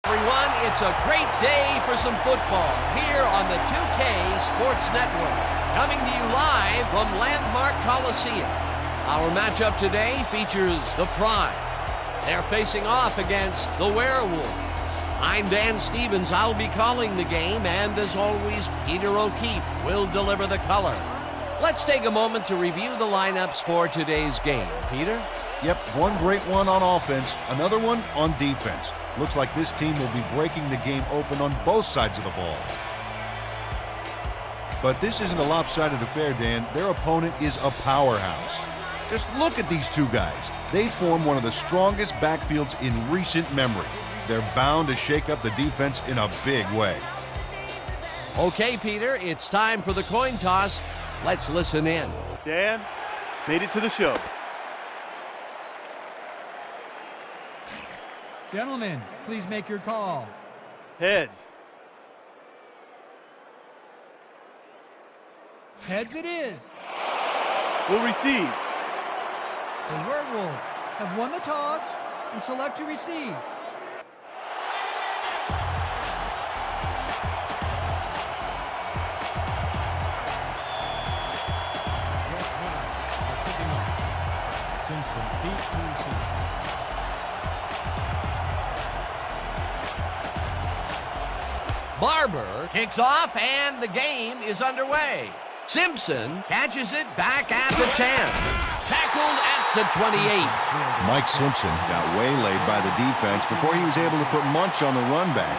Everyone, it's a great day for some football here on the 2K Sports Network. Coming to you live from Landmark Coliseum. Our matchup today features the Pride. They're facing off against the Werewolves. I'm Dan Stevens. I'll be calling the game, and as always, Peter O'Keefe will deliver the color. Let's take a moment to review the lineups for today's game. Peter? Yep, one great one on offense, another one on defense. Looks like this team will be breaking the game open on both sides of the ball. But this isn't a lopsided affair, Dan. Their opponent is a powerhouse. Just look at these two guys. They form one of the strongest backfields in recent memory. They're bound to shake up the defense in a big way. Okay, Peter, it's time for the coin toss. Let's listen in. Dan, made it to the show. Gentlemen, please make your call. Heads. Heads it is. Will receive. The Werewolves have won the toss and select to receive. Simpson deep to receive. Barber kicks off, and the game is underway. Simpson catches it back at the 10. Tackled at the 28. Mike Simpson got waylaid by the defense before he was able to put Munch on the run back.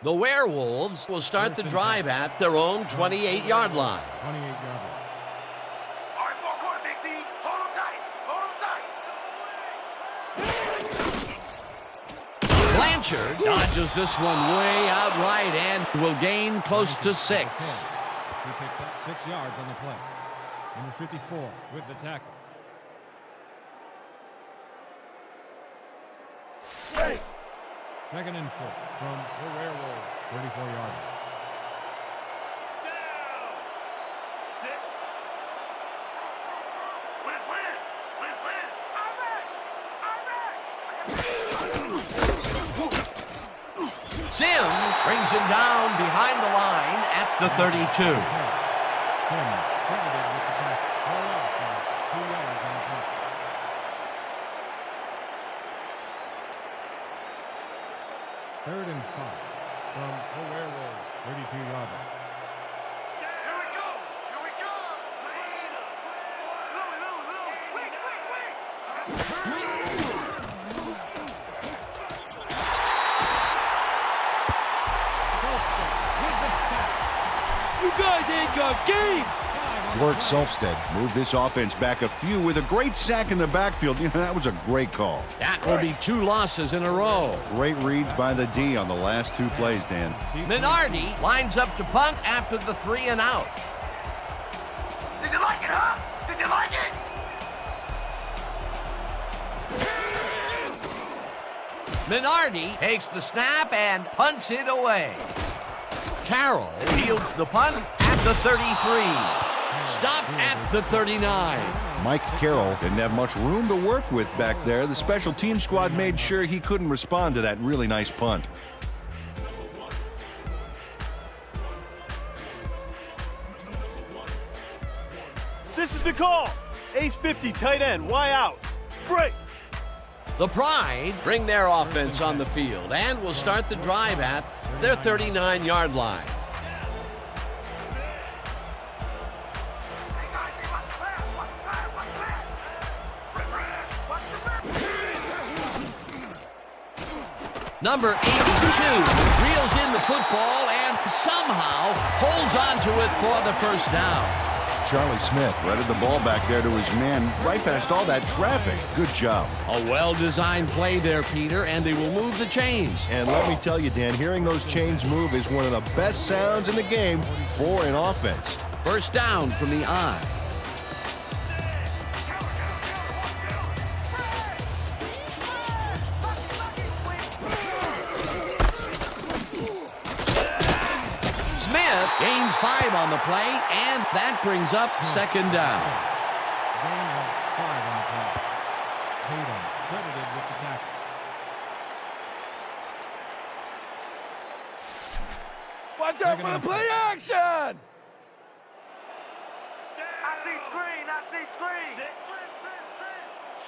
The Werewolves will start the drive at their own 28-yard line. 28-yard line. Blanchard dodges this one way out right and will gain close to 6. He picks up 6 yards on the play. Number 54 with the tackle. Hey. 2nd and 4 from the Werewolves. 34-yard line. Sims brings him down behind the line at the 32. Sims credited with the tackle. All out for 2 yards on the play. Third and 5 from the Werewolves. 32-yard line. You guys ain't got game. Work Selfstead moved this offense back a few with a great sack in the backfield. You know, that was a great call. That will be 2 losses in a row. Great reads by the D on the last 2 plays, Dan. Minardi lines up to punt after the 3 and out. Did you like it, huh? Did you like it? Minardi takes the snap and punts it away. Carroll fields the punt at the 33. Stopped at the 39. Mike Carroll didn't have much room to work with back there. The special team squad made sure he couldn't respond to that really nice punt. This is the call. Ace 50 tight end. Y out. Break. The Pride bring their offense on the field and will start the drive at their 39-yard line. Number 82 reels in the football and somehow holds on to it for the first down. Charlie Smith threaded the ball back there to his man right past all that traffic. Good job. A well-designed play there, Peter, and they will move the chains. And let me tell you, Dan, hearing those chains move is one of the best sounds in the game for an offense. First down from the I. Smith Gains 5 on the play, and that brings up second down. Gain of 5 on the play. Tatum credited with the tackle. Watch out for the play action! I see screen, I see screen.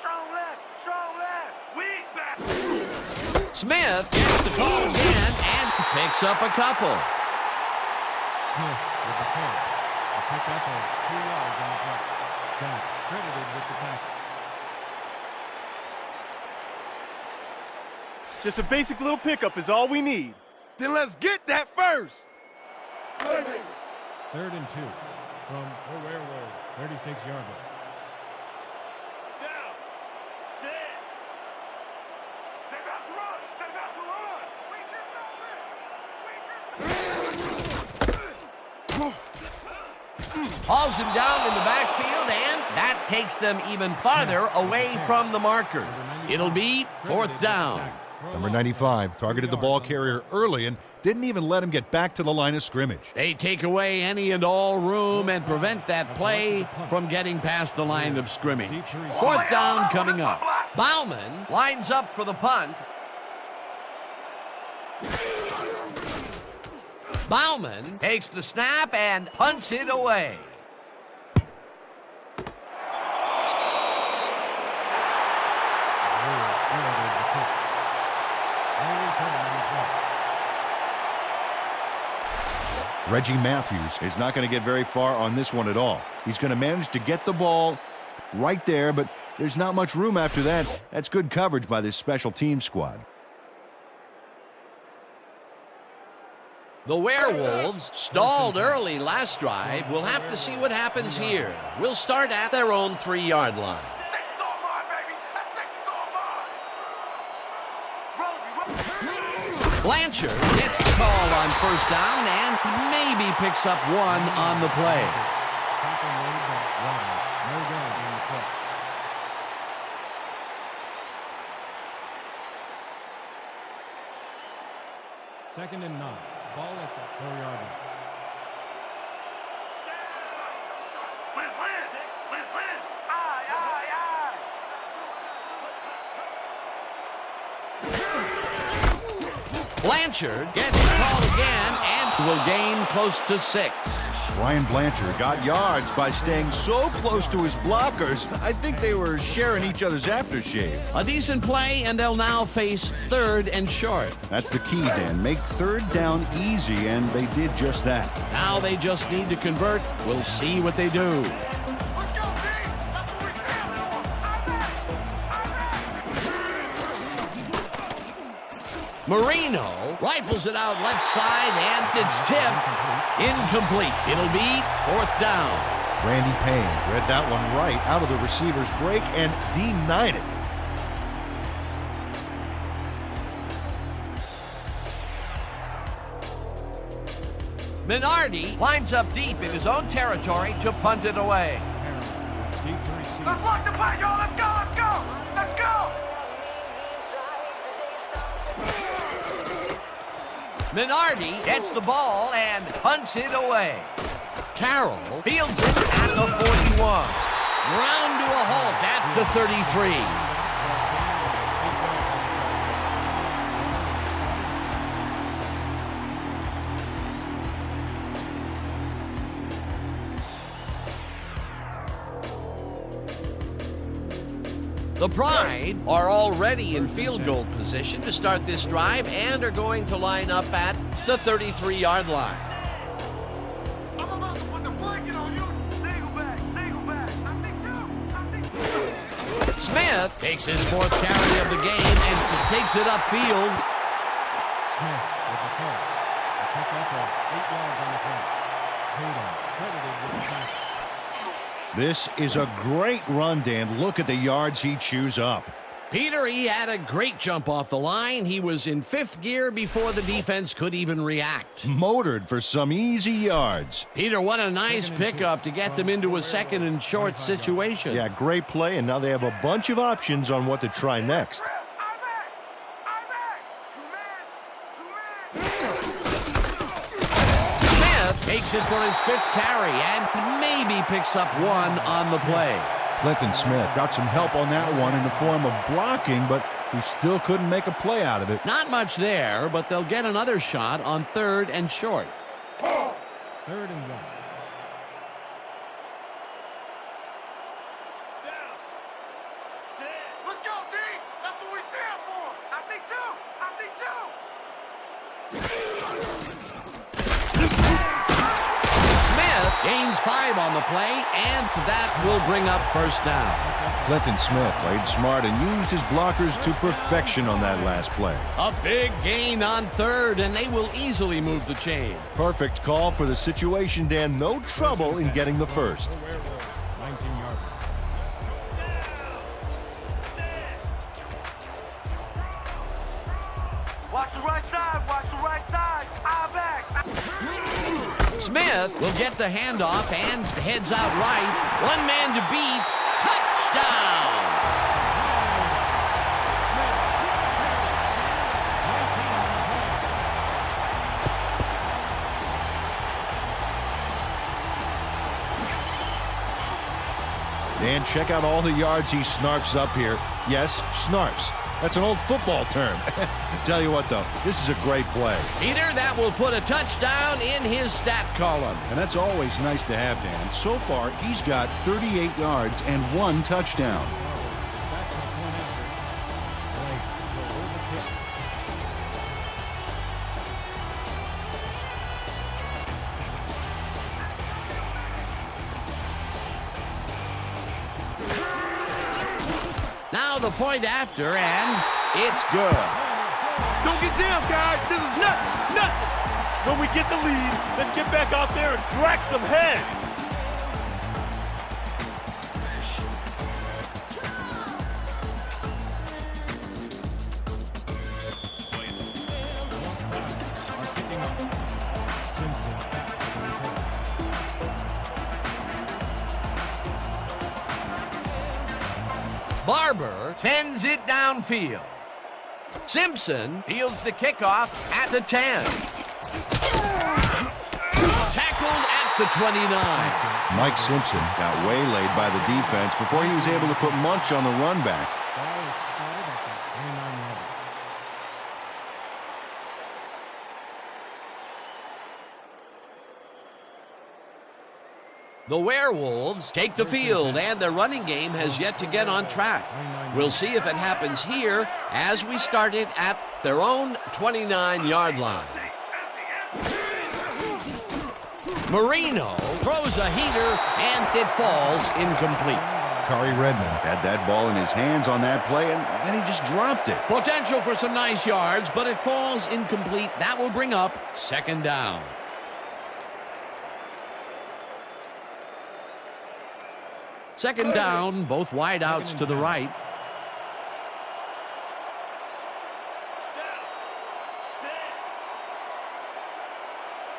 Strong left, weak back. Smith gets the call again and picks up a couple. Smith with the pull. A pickup of 2 yards on the play. Sack credited with the tackle. Just a basic little pickup is all we need. Then let's get that first. 3rd and 2 from the Werewolves, 36-yard line. Down. Set. They about to run, they about to run. Hauls him down in the backfield, and that takes them even farther away from the markers. It'll be 4th down. Number 95 targeted the ball carrier early and didn't even let him get back to the line of scrimmage. They take away any and all room and prevent that play from getting past the line of scrimmage. 4th down coming up. Bauman lines up for the punt. Bauman takes the snap and punts it away. Reggie Matthews is not going to get very far on this one at all. He's going to manage to get the ball right there, but there's not much room after that. That's good coverage by this special team squad. The Werewolves stalled early last drive. We'll have to see what happens here. We'll start at their own 3-yard line. Next door mine, baby. That's next door mine. Rosie. Blanchard gets the call on 1st down and maybe picks up 1 on the play. Second and 9. Ball at the 4-yard line. Win. Aye. Blanchard gets the call again and will gain close to 6. Brian Blanchard got yards by staying so close to his blockers. I think they were sharing each other's aftershave. A decent play, and they'll now face 3rd and short. That's the key, Dan. Make 3rd down easy, and they did just that. Now they just need to convert. We'll see what they do. Let's go, team. That's what we stand for. Marino rifles it out left side, and it's tipped. Incomplete. It'll be 4th down. Randy Payne read that one right out of the receiver's break and denied it. Minardi lines up deep in his own territory to punt it away. Let's lock the play, y'all. Let's go. Let's go. Minardi gets the ball and punts it away. Carroll fields it at the 41. Ground to a halt at the 33. The Pride are already in field goal position to start this drive and are going to line up at the 33-yard line. I'm about to put the blanket on you. Single back. I think two. Smith takes his 4th carry of the game and takes it upfield. Smith with the pull. A pickup of 8 yards on the play. Tatum credited with the tackle. This is a great run, Dan. Look at the yards he chews up. Peter, he had a great jump off the line. He was in 5th gear before the defense could even react. Motored for some easy yards. Peter, what a nice pickup to get them into a 2nd and short situation. Yeah, great play, and now they have a bunch of options on what to try next. takes it for his 5th carry and maybe picks up 1 on the play. Clinton Smith got some help on that one in the form of blocking, but he still couldn't make a play out of it. Not much there, but they'll get another shot on 3rd and short. 3rd and 1. Let's go, D! That's what we stand for! I think two! I think two! Smith gains 5 on the play, and that will bring up 1st down. Clinton Smith played smart and used his blockers to perfection on that last play. A big gain on 3rd, and they will easily move the chain. Perfect call for the situation, Dan. No trouble in getting the first. 19 yards. Watch the right side! Watch the right side! Eye back! Smith will get the handoff and heads out right. 1 man to beat. Touchdown! Dan, check out all the yards he snarfs up here. Yes, snarfs. That's an old football term. Tell you what, though, this is a great play. Peter, that will put a touchdown in his stat column. And that's always nice to have, Dan. So far, he's got 38 yards and 1 touchdown. Back to the point after. Blake will hold the kick. Now the point after, and it's good. Don't get down, guys. This is nothing. When we get the lead, let's get back out there and crack some heads. Barber sends it downfield. Simpson fields the kickoff at the 10. Tackled at the 29. Mike Simpson got waylaid by the defense before he was able to put Munch on the run back. Ball is spotted at the 29-yard line. The Werewolves take the field, and their running game has yet to get on track. We'll see if it happens here as we start it at their own 29-yard line. Marino throws a heater, and it falls incomplete. Kari Redmond had that ball in his hands on that play, and then he just dropped it. Potential for some nice yards, but it falls incomplete. That will bring up 2nd down. Second down, both wideouts to the right.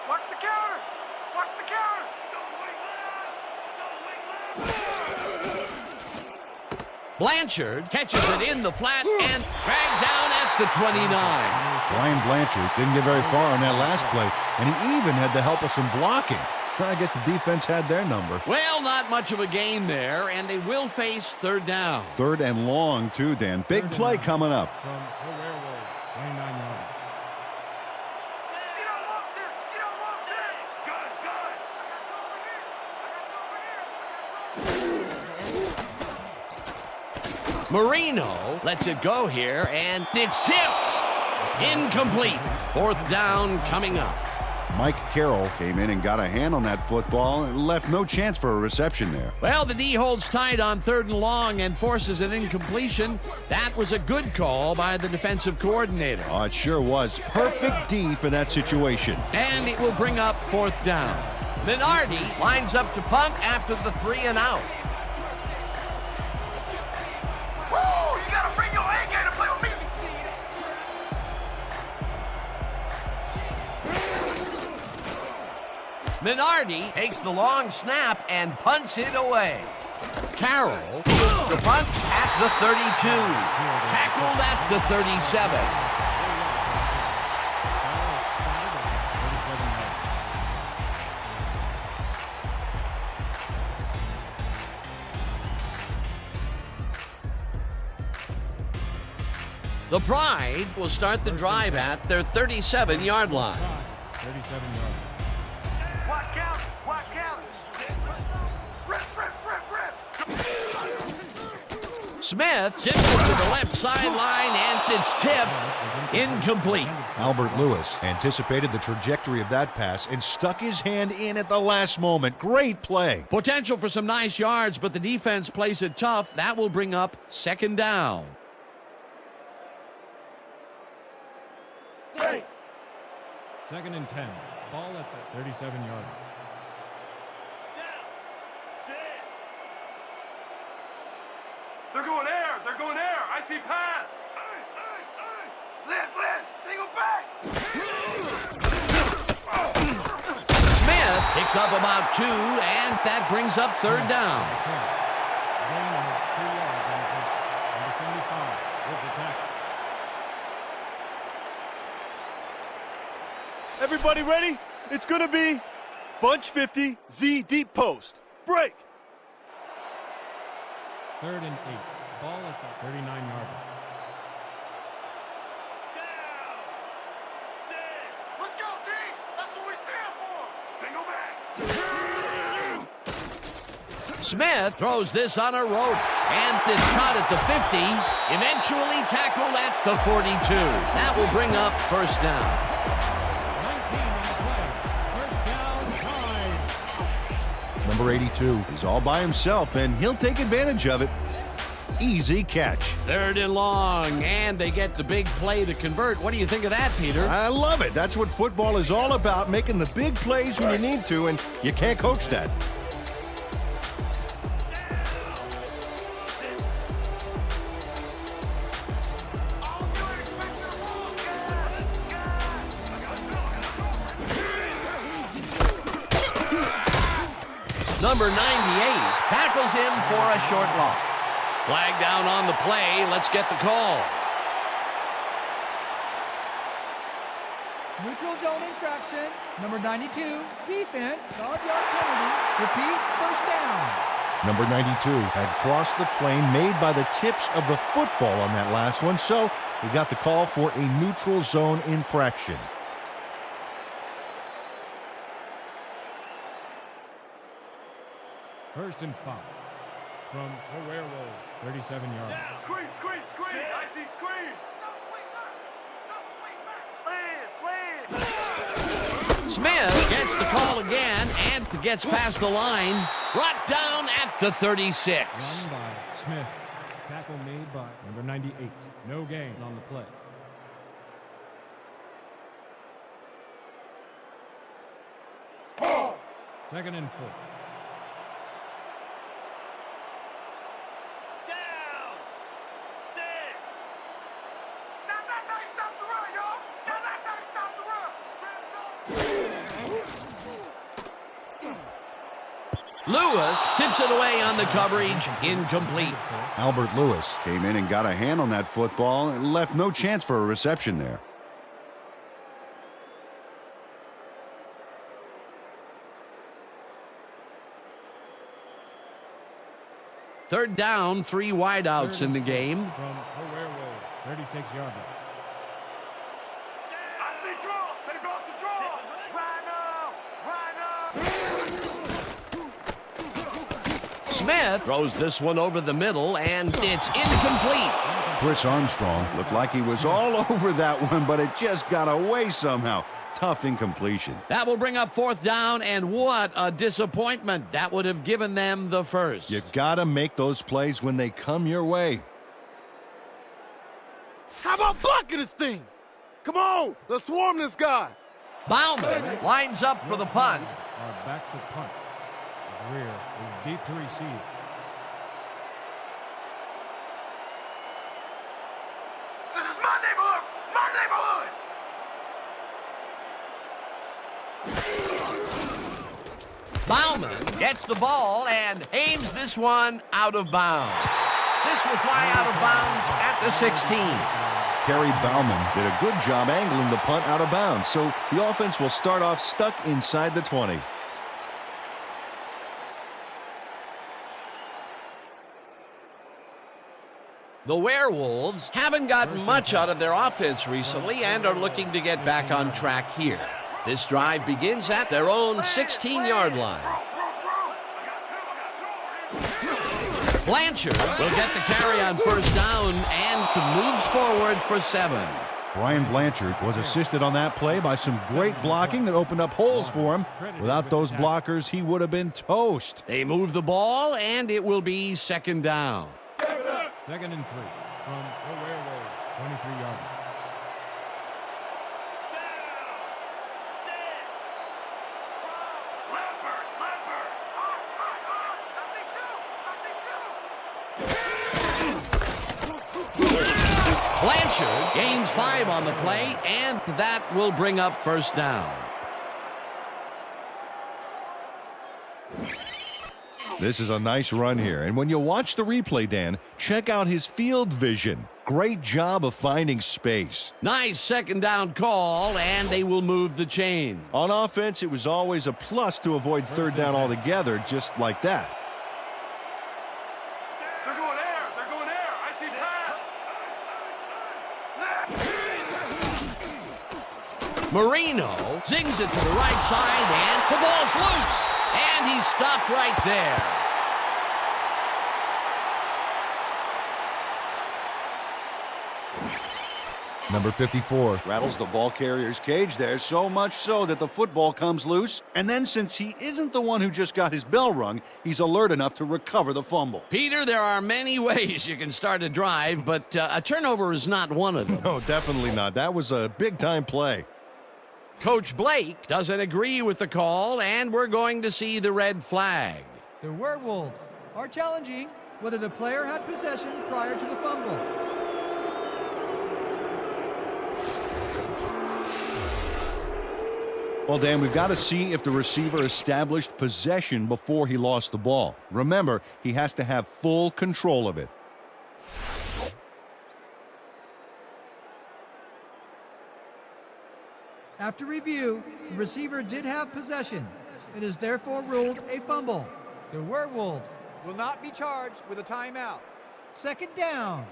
Watch the counter! Watch the counter! Blanchard catches it in the flat and dragged down at the 29. Brian Blanchard didn't get very far on that last play, and he even had the help of some blocking. I guess the defense had their number. Well, not much of a gain there, and they will face 3rd down. 3rd and long, too, Dan. Big play coming up. From the Werewolves, 29 yards. You don't want this! You don't want this! Good, good! Marino lets it go here, and it's tipped. Incomplete. 4th down coming up. Mike Carroll came in and got a hand on that football and left no chance for a reception there. Well, the D holds tight on 3rd and long and forces an incompletion. That was a good call by the defensive coordinator. Oh, it sure was. Perfect D for that situation. And it will bring up 4th down. Minardi lines up to punt after the 3 and out. Woo! You gotta bring your A game to play with me! Minardi takes the long snap and punts it away. Carroll gets the punt at the 32. Tackled at the 37. The Pride will start the drive at their 37-yard line. 37 yards. Watch out! Watch out! Rip! Smith tips it to the left sideline, and it's tipped incomplete. Albert Lewis anticipated the trajectory of that pass and stuck his hand in at the last moment. Great play. Potential for some nice yards, but the defense plays it tough. That will bring up second down. Hey! Second and 10. Ball at the 37-yard. They're going air! They're going air! I see pass! Left! Single back! Smith picks up about 2, and that brings up third down. Gain of 3 yards on the play. Number 75 with the tackle. Everybody ready? It's gonna be bunch 50, Z deep post. Break! Third and 8. Ball at the 39-yard line. Let's go, D! That's what we stand for! Single back! Smith throws this on a rope, and it's caught at the 50, eventually tackled at the 42. That will bring up first down. 19 on the play. First down, 5. Number 82 is all by himself, and he'll take advantage of it. Easy catch. Third and long, and they get the big play to convert. What do you think of that, Peter? I love it. That's what football is all about, making the big plays when you need to, and you can't coach that. Number 98 tackles him for a short loss. Flag down on the play. Let's get the call. Neutral zone infraction. Number 92, defense, 12-yard penalty. Repeat, first down. Number 92 had crossed the plane made by the tips of the football on that last one, so we got the call for a neutral zone infraction. First and 5 from the Werewolves, 37-yard line. Screen! I see screen! Land! Smith gets the call again and gets past the line. Brought down at the 36. Run by Smith. Tackle made by number 98. No gain on the play. Second and 4. Stop the run, y'all! Stop the run! Lewis tips it away on the coverage. Incomplete. Albert Lewis came in and got a hand on that football and left no chance for a reception there. Third down, 3 wideouts in the game. From the Werewolves, 36-yard line. I see draw! They brought the draw! Smith throws this one over the middle, and it's incomplete. Chris Armstrong looked like he was all over that one, but it just got away somehow. Tough incompletion. That will bring up fourth down, and what a disappointment. That would have given them the first. You gotta make those plays when they come your way. How about blocking this thing? Come on, let's swarm this guy. Bauman lines up for the punt. Are back to punt. The rear is deep to receive. This is my neighborhood! My neighborhood! Bauman gets the ball and aims this one out of bounds. This will fly out of bounds at the 16. Terry Bauman did a good job angling the punt out of bounds, so the offense will start off stuck inside the 20. The Werewolves haven't gotten much out of their offense recently and are looking to get back on track here. This drive begins at their own 16-yard line. Blanchard will get the carry on first down and moves forward for 7. Brian Blanchard was assisted on that play by some great blocking that opened up holes for him. Without those blockers, he would have been toast. They move the ball, and it will be 2nd down. 2nd and 3 from the Werewolves, 23-yard. Blanchard gains 5 on the play, and that will bring up first down. This is a nice run here, and when you watch the replay, Dan, check out his field vision. Great job of finding space. Nice 2nd down call, and they will move the chain. On offense, it was always a plus to avoid 3rd down altogether, just like that. They're going air. They're going air. I see pass. Marino zings it to the right side, and the ball's loose. And he's stopped right there. Number 54 rattles the ball carrier's cage there, so much so that the football comes loose. And then since he isn't the one who just got his bell rung, he's alert enough to recover the fumble. Peter, there are many ways you can start a drive, but a turnover is not one of them. No, definitely not. That was a big-time play. Coach Blake doesn't agree with the call, and we're going to see the red flag. The Werewolves are challenging whether the player had possession prior to the fumble. Well, Dan, we've got to see if the receiver established possession before he lost the ball. Remember, he has to have full control of it. After review, the receiver did have possession. It is therefore ruled a fumble. The Werewolves will not be charged with a timeout. 2nd down.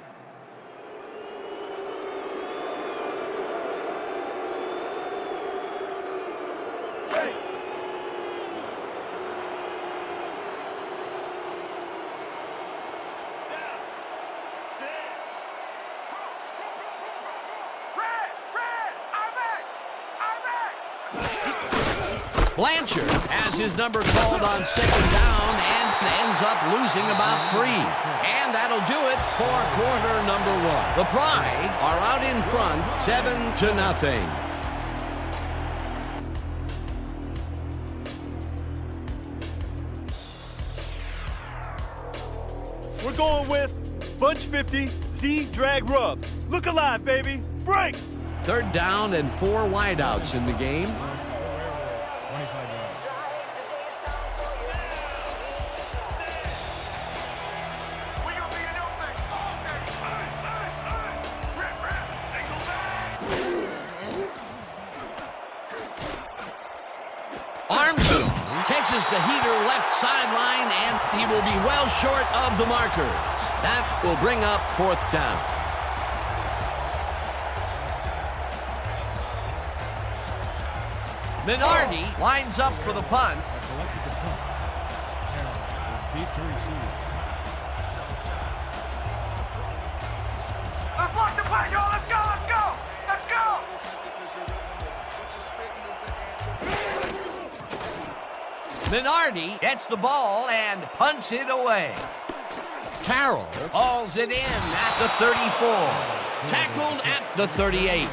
Blanchard has his number called on 2nd down and ends up losing about 3. And that'll do it for quarter number 1. The Pride are out in front, 7-0. We're going with Bunch 50 Z Drag Rub. Look alive, baby. Break! 3rd down and 4 wideouts in the game. 25 yards. We gonna be in your face all day. Rip, rip. They go back. Armstrong catches the heater left sideline, and he will be well short of the markers. That will bring up 4th down. Minardi lines up for the punt. Collected the punt. Harrell is deep to receive. Let's block the play, y'all. Let's go, let's go. Let's go. Minardi gets the ball and punts it away. Carroll hauls it in at the 34. Tackled at the 38.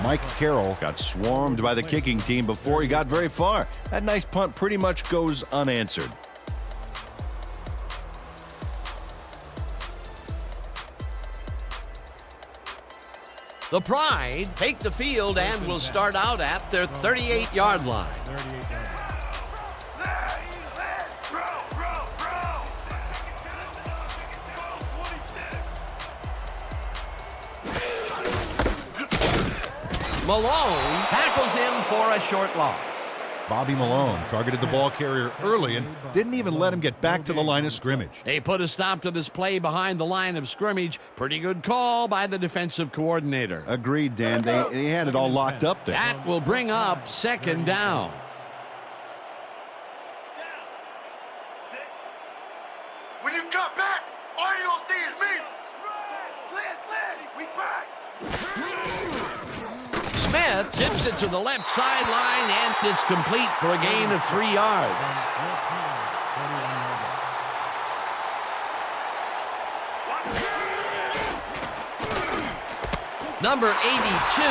Mike Carroll got swarmed by the kicking team before he got very far. That nice punt pretty much goes unanswered. The Pride take the field and will start out at their 38-yard line. 38 yards. Malone tackles him for a short loss. Bobby Malone targeted the ball carrier early and didn't even let him get back to the line of scrimmage. They put a stop to this play behind the line of scrimmage. Pretty good call by the defensive coordinator. Agreed, Dan. They had it all locked up there. That will bring up second down. When you come back, all you gonna see is me. We back. Smith zips it to the left sideline, and it's complete for a gain of 3 yards. Number 82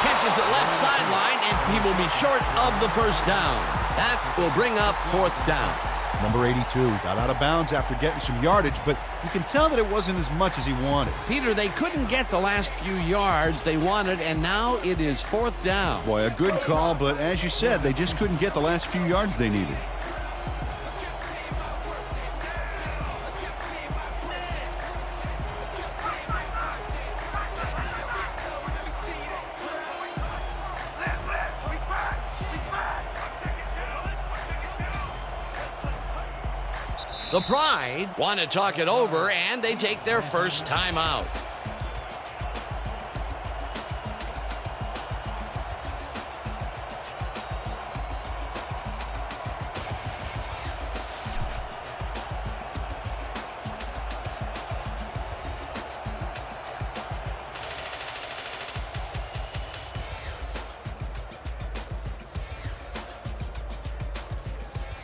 catches it left sideline, and he will be short of the first down. That will bring up fourth down. Number 82 got out of bounds after getting some yardage, but you can tell that it wasn't as much as he wanted. Peter, they couldn't get the last few yards they wanted, and now it is fourth down. Boy, a good call, but as you said, they just couldn't get the last few yards they needed. The Pride want to talk it over, and they take their first timeout.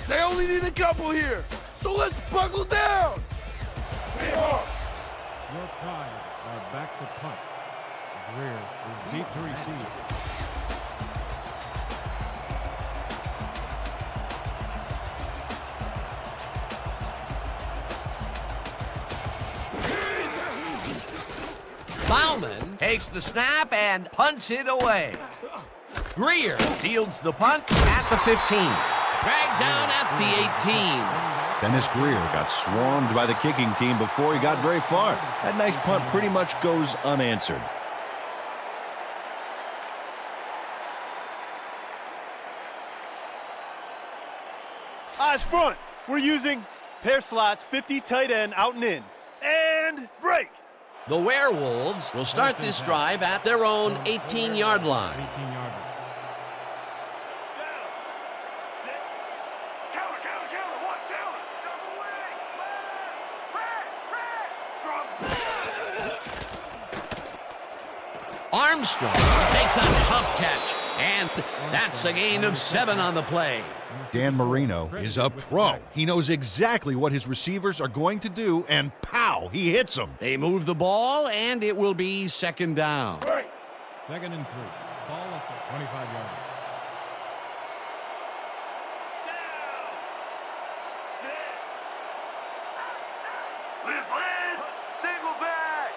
They only need a couple here. So let's buckle down! Your Pride are back to punt. Greer is deep to receive. Bauman takes the snap and punts it away. Greer fields the punt at the 15. Dragged down at the 18. Dennis Greer got swarmed by the kicking team before he got very far. That nice punt pretty much goes unanswered. Eyes front. We're using pair slots, 50 tight end out and in. And break. The Werewolves will start this drive at their own 18-yard line. 18-yard line. Armstrong makes a tough catch, and that's a gain of 7 on the play. Dan Marino is a pro. He knows exactly what his receivers are going to do, and pow, he hits them. They move the ball, and it will be second down. 2nd and 3. Ball at the 25-yard line. Single back.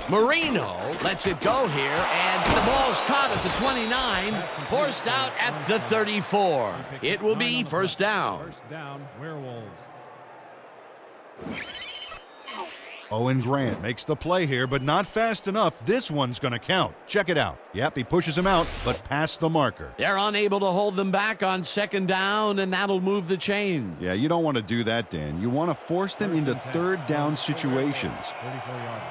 Marino lets it go here, and the ball's caught at the 29, forced out at the 34. It will be first down. First down, Werewolves. Owen Grant makes the play here, but not fast enough. This one's going to count. Check it out. Yep, he pushes him out, but past the marker. They're unable to hold them back on second down, and that'll move the chains. Yeah, you don't want to do that, Dan. You want to force them into third down situations. 34-yard line.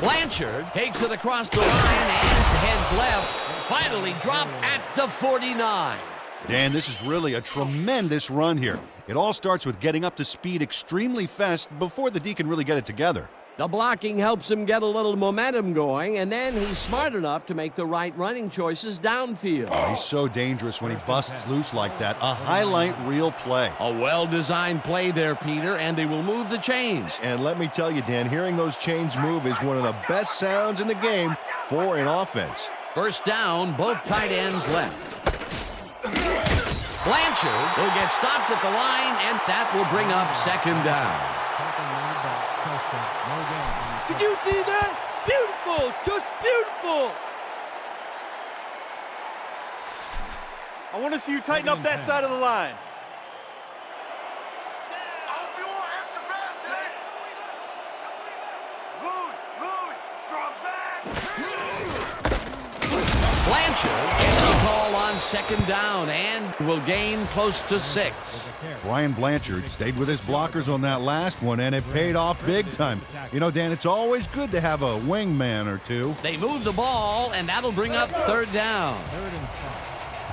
Blanchard takes it across the line and heads left. Finally dropped at the 49. Dan, this is really a tremendous run here. It all starts with getting up to speed extremely fast before the D can really get it together. The blocking helps him get a little momentum going, and then he's smart enough to make the right running choices downfield. Oh, he's so dangerous when he busts loose like that. A highlight reel play. A well-designed play there, Peter, and they will move the chains. And let me tell you, Dan, hearing those chains move is one of the best sounds in the game for an offense. First down, both tight ends left. Blanchard will get stopped at the line, and that will bring up second down. Did you see that? Beautiful! Just beautiful! I want to see you tighten up that side of the line. Blanchard gets a call on second down and will gain close to 6. Brian Blanchard stayed with his blockers on that last one, and it paid off big time. You know, Dan, it's always good to have a wingman or two. They move the ball, and that'll bring up third down. 3rd and 5.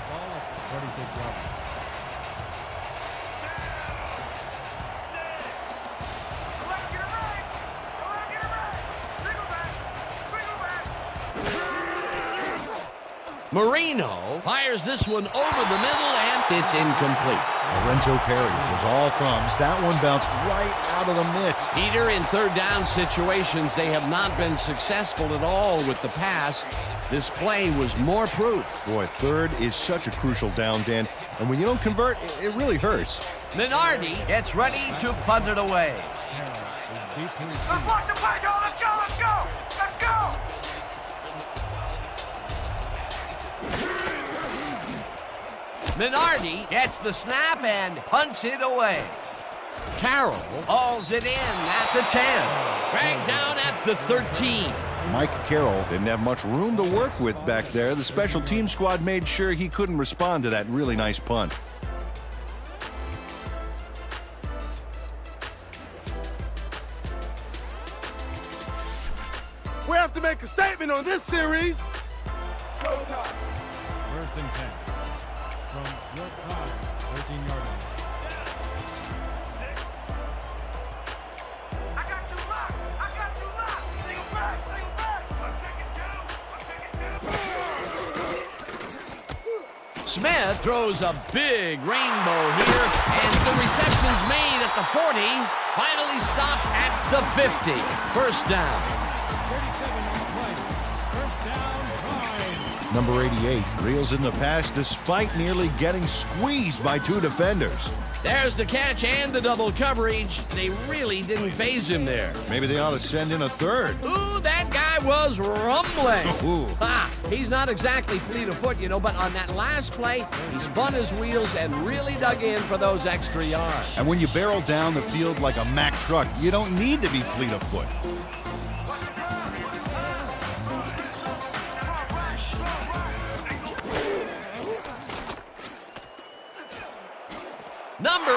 Ball at 36 yards. Marino fires this one over the middle, and it's incomplete. Lorenzo Perry was all thumbs. That one bounced right out of the mitts. Peter, in third down situations, they have not been successful at all with the pass. This play was more proof. Boy, third is such a crucial down, Dan. And when you don't convert, it really hurts. Minardi gets ready to punt it away. Let's watch the play, y'all. Let's go, let's go, let's go. Minardi gets the snap and punts it away. Carroll hauls it in at the 10. Dragged down at the 13. Mike Carroll didn't have much room to work with back there. The special team squad made sure he couldn't respond to that really nice punt. We have to make a statement on this series. 1st and 10. From your 13-yard line. I got you locked. I got you locked. Single back, single back. I'm taking down. I'm taking down. Smith throws a big rainbow here, and the reception's made at the 40. Finally stopped at the 50. First down. 37 on the play. 1st down, 5. Number 88 reels in the pass despite nearly getting squeezed by 2 defenders. There's the catch and the double coverage. They really didn't phase him there. Maybe they ought to send in a third. Ooh, that guy was rumbling. Ooh. He's not exactly fleet of foot, but on that last play, he spun his wheels and really dug in for those extra yards. And when you barrel down the field like a Mack truck, you don't need to be fleet of foot. Number 82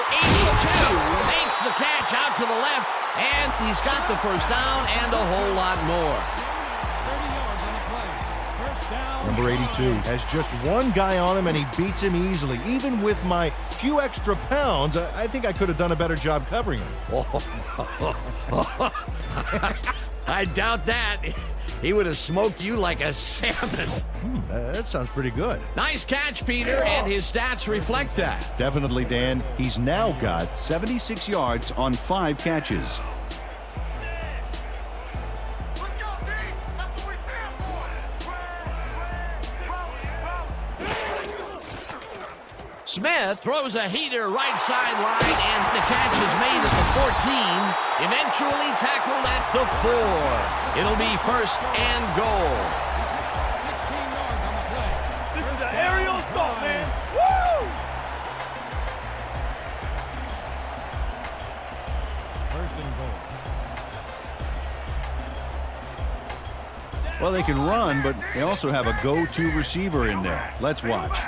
makes the catch out to the left, and he's got the first down and a whole lot more. 30 yards on the play. 1st down. Number 82 has just one guy on him, and he beats him easily. Even with my few extra pounds, I think I could have done a better job covering him. I doubt that. He would have smoked you like a salmon. That sounds pretty good. Nice catch, Peter, and his stats reflect that. Definitely, Dan. He's now got 76 yards on 5 catches. Let's go, D. That's what we stand for. Smith throws a heater right sideline, and the catch is made at the 14. Eventually tackled at the 4. It'll be 1st and goal. 16 yards on the play. This is an aerial assault, man. Woo! 1st and goal. Well, they can run, but they also have a go-to receiver in there. Let's watch.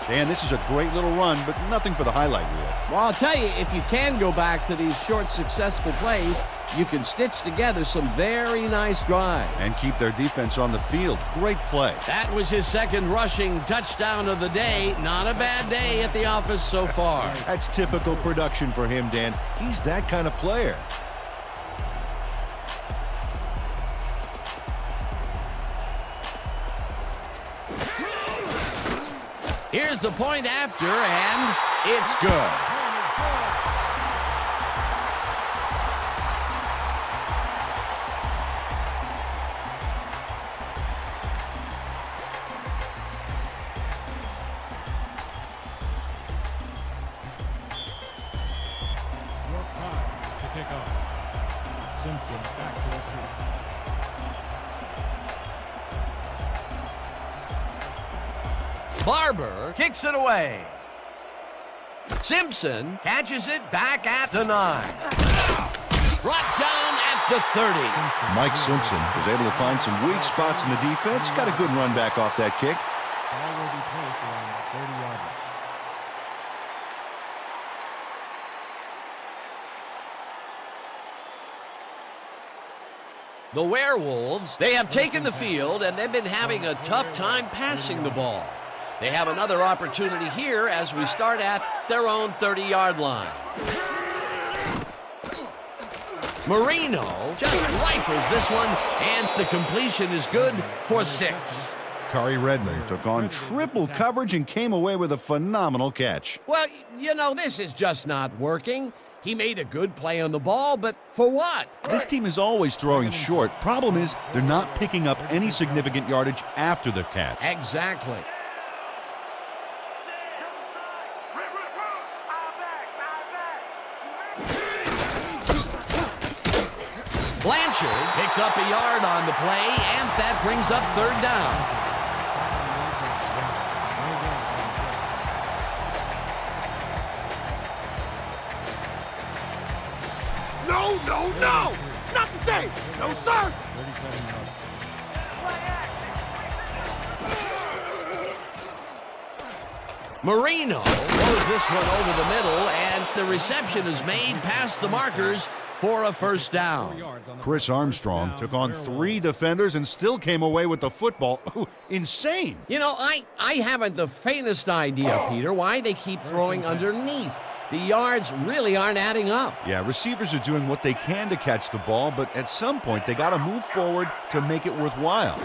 Dan, this is a great little run, but nothing for the highlight reel. Well, I'll tell you, if you can go back to these short, successful plays, you can stitch together some very nice drives. And keep their defense on the field. Great play. That was his 2nd rushing touchdown of the day. Not a bad day at the office so far. That's typical production for him, Dan. He's that kind of player. Here's the point after, and it's good. Short 5 to kick off. Simpson back to receive. Barber kicks it away. Simpson catches it back at the 9. Brought down at the 30. Mike Simpson was able to find some weak spots in the defense. Got a good run back off that kick. Ball will be placed around 30 yards. The Werewolves, they have taken the field, and they've been having a tough time passing the ball. They have another opportunity here as we start at their own 30-yard line. Marino just rifles this one, and the completion is good for 6. Kari Redmond took on triple coverage and came away with a phenomenal catch. Well, you know, this is just not working. He made a good play on the ball, but for what? This team is always throwing short. Problem is, they're not picking up any significant yardage after the catch. Exactly. Blanchard picks up a yard on the play, and that brings up 3rd down. No! Not today! No, sir! 37 yards. Marino throws this one over the middle, and the reception is made past the markers for a 1st down. Chris Armstrong took on 3 defenders and still came away with the football. Insane! You know, I haven't the faintest idea, Peter, why they keep throwing underneath. The yards really aren't adding up. Yeah, receivers are doing what they can to catch the ball, but at some point they got to move forward to make it worthwhile.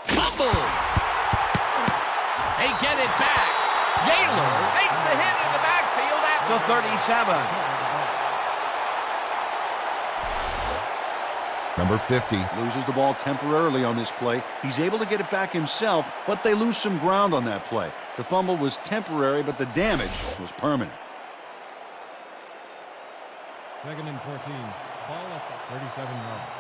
Fumble! They get it back. Gaylor makes the hit in the backfield at the 37. Number 50 loses the ball temporarily on this play. He's able to get it back himself, but they lose some ground on that play. The fumble was temporary, but the damage was permanent. 2nd and 14. Ball at the 37 yards.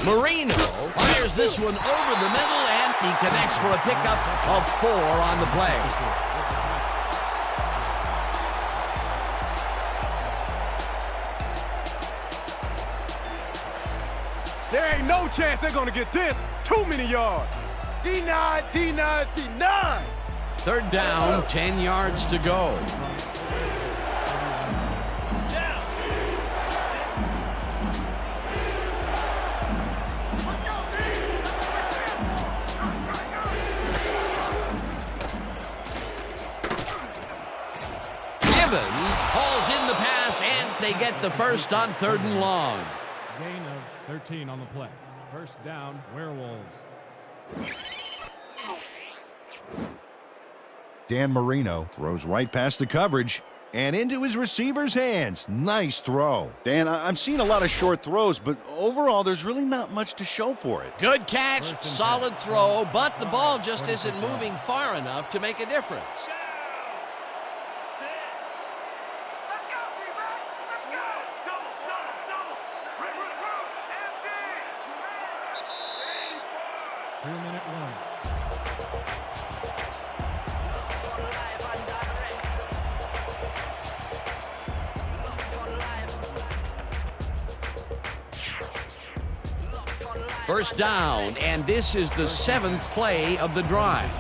Marino fires this one over the middle, and he connects for a pickup of 4 on the play. There ain't no chance they're gonna get this. Too many yards. D9, D9, D9. 3rd down, 10 yards to go. Hauls in the pass, and they get the 1st on 3rd and long. Gain of 13 on the play. 1st down, Werewolves. Dan Marino throws right past the coverage and into his receiver's hands. Nice throw. Dan, I'm seeing a lot of short throws, but overall there's really not much to show for it. Good catch, solid throw, but the ball just isn't moving far enough to make a difference. First down, and this is the 7th play of the drive.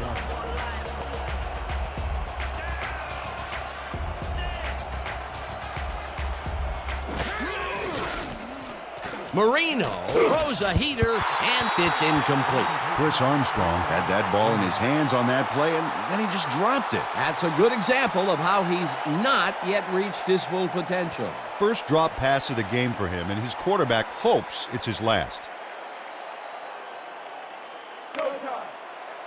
Marino throws a heater, and it's incomplete. Chris Armstrong had that ball in his hands on that play, and then he just dropped it. That's a good example of how he's not yet reached his full potential. First drop pass of the game for him, and his quarterback hopes it's his last.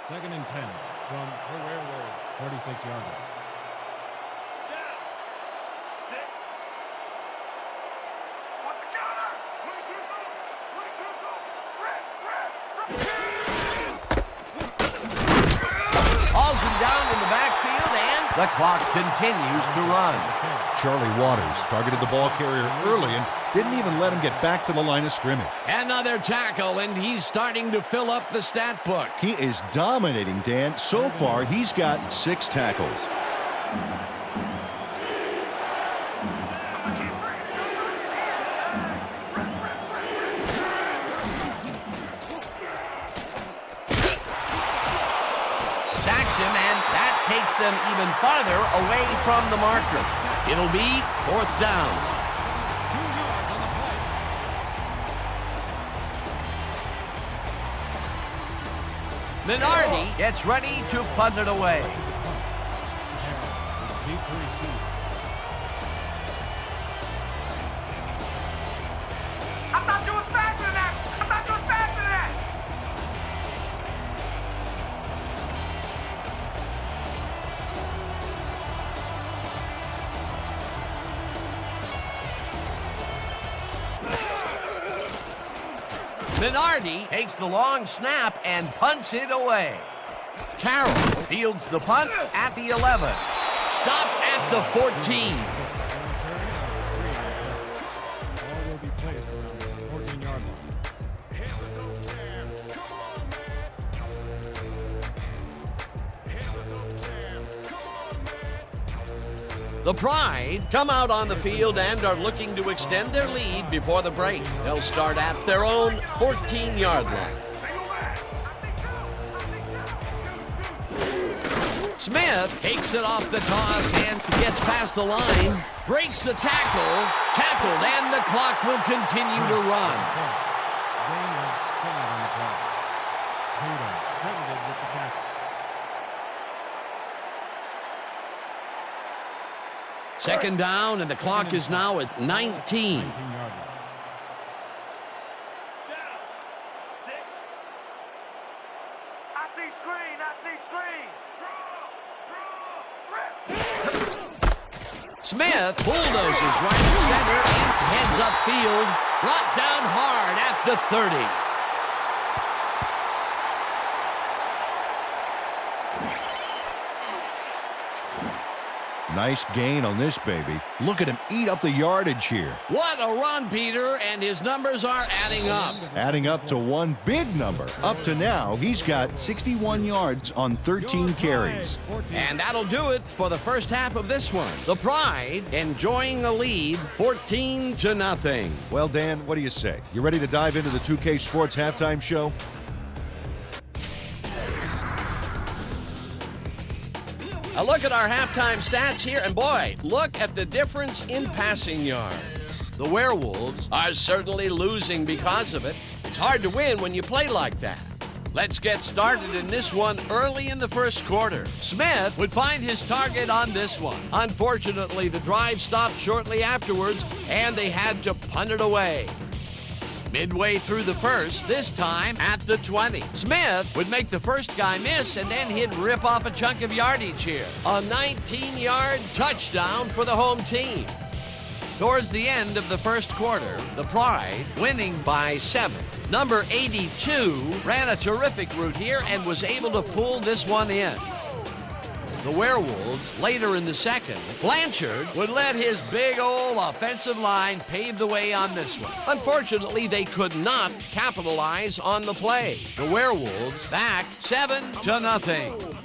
2nd and 10 from the Werewolves, 36 yards. The clock continues to run. Charlie Waters targeted the ball carrier early and didn't even let him get back to the line of scrimmage. Another tackle, and he's starting to fill up the stat book. He is dominating, Dan. So far, he's got 6 tackles. Sacks him, and that takes them even farther away from the marker. It'll be 4th down. 2 yards on the play. Minardi gets ready to punt it away. Deep to receive. I thought you was faster than that. I thought you was faster than that. Minardi takes the long snap and punts it away. Carroll fields the punt at the 11. Stopped at the 14. Ball will be placed around the 14-yard line. The Pride come out on the field and are looking to extend their lead before the break. They'll start at their own 14-yard line. Smith takes it off the toss and gets past the line, breaks a tackle, tackled, and the clock will continue to run. Gain of 5 on the play. Tatum credited with the tackle. Second down, and the clock is now at 19. 19-yard line. I see screen. I see screen. Smith bulldozes right to center and heads upfield, brought down hard at the 30. Nice gain on this baby. Look at him eat up the yardage here. What a run, Peter, and his numbers are adding up. Adding up to one big number. Up to now, he's got 61 yards on 13 carries. And that'll do it for the first half of this one. The Pride enjoying a lead, 14-0. Well, Dan, what do you say? You ready to dive into the 2K Sports halftime show? A look at our halftime stats here, and boy, look at the difference in passing yards. The Werewolves are certainly losing because of it. It's hard to win when you play like that. Let's get started in this one early in the first quarter. Smith would find his target on this one. Unfortunately, the drive stopped shortly afterwards, and they had to punt it away. Midway through the first, this time at the 20. Smith would make the first guy miss, and then he'd rip off a chunk of yardage here. A 19-yard touchdown for the home team. Towards the end of the first quarter, the Pride winning by 7. Number 82 ran a terrific route here and was able to pull this one in. The Werewolves, later in the second, Blanchard would let his big old offensive line pave the way on this one. Unfortunately, they could not capitalize on the play. The Werewolves back 7-0.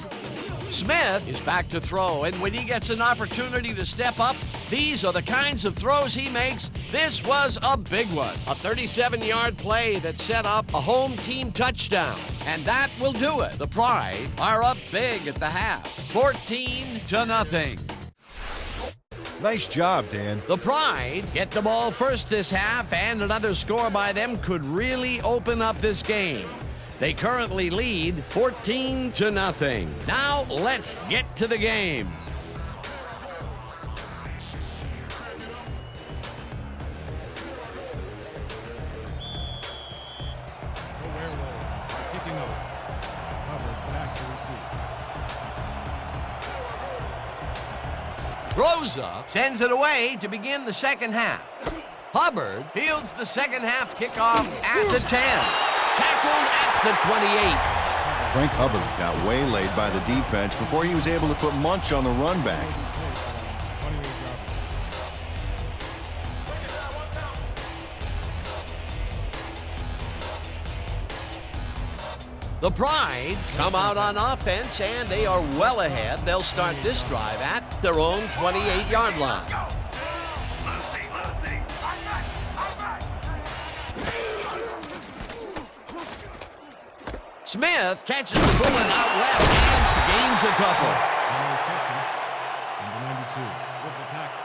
Smith is back to throw, and when he gets an opportunity to step up, these are the kinds of throws he makes. This was a big one. A 37-yard play that set up a home team touchdown. And that will do it. The Pride are up big at the half, 14-0. Nice job, Dan. The Pride get the ball first this half, and another score by them could really open up this game. They currently lead 14-0. Now let's get to the game. The Werewolves are kicking over. Hubbard back to receive. Rosa sends it away to begin the second half. Hubbard fields the second half kickoff at the 10. Tackled at the 28. Frank Hubbard got waylaid by the defense before he was able to put Munch on the run back. 28 yards. The Pride come out on offense, and they are well ahead. They'll start this drive at their own 28-yard line. Lucy, Lucy. I'm back. Smith catches the bullet out left and gains a couple. Interception. Number 92 with the tackle.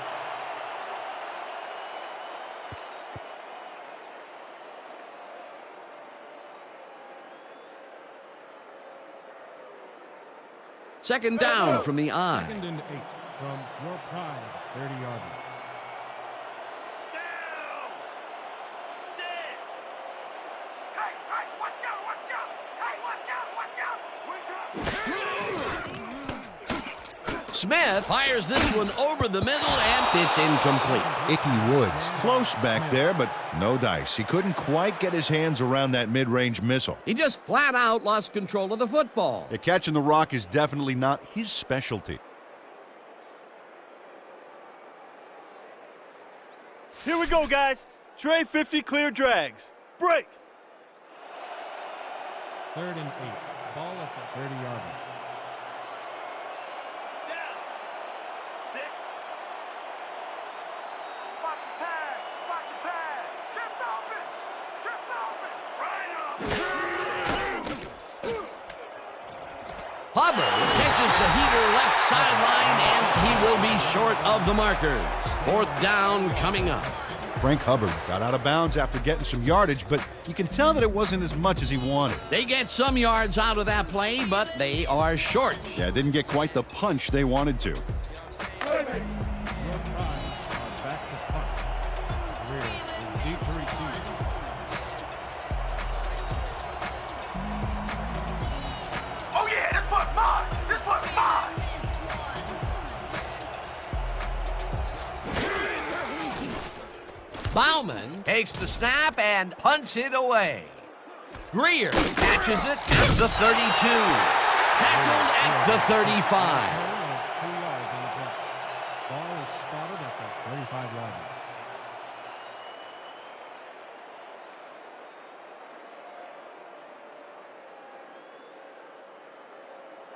Second down from the I. 2nd and 8 from your Pride 30-yard line. Down. Sit. Hey, watch out. Hey, watch out. Smith fires this one over the middle, and it's incomplete. Icky Woods, close back there, but no dice. He couldn't quite get his hands around that mid-range missile. He just flat out lost control of the football. Yeah, catching the rock is definitely not his specialty. Here we go, guys. Trey 50 clear drags. Break. 3rd and 8. Ball at the 30-yard line. Down. Sit. Watch the pad. Just open. Right up. Hubbard catches the heater left sideline, and he will be short of the markers. 4th down coming up. Frank Hubbard got out of bounds after getting some yardage, but you can tell that it wasn't as much as he wanted. They get some yards out of that play, but they are short. Yeah, didn't get quite the punch they wanted to. Your Pride are back to punt. Greer is deep to receive. Oh yeah, this one's mine. Bauman takes the snap and punts it away. Greer catches it at the 32. Tackled at the 35. 2 yards on the play. Ball is spotted at the 35-yard line.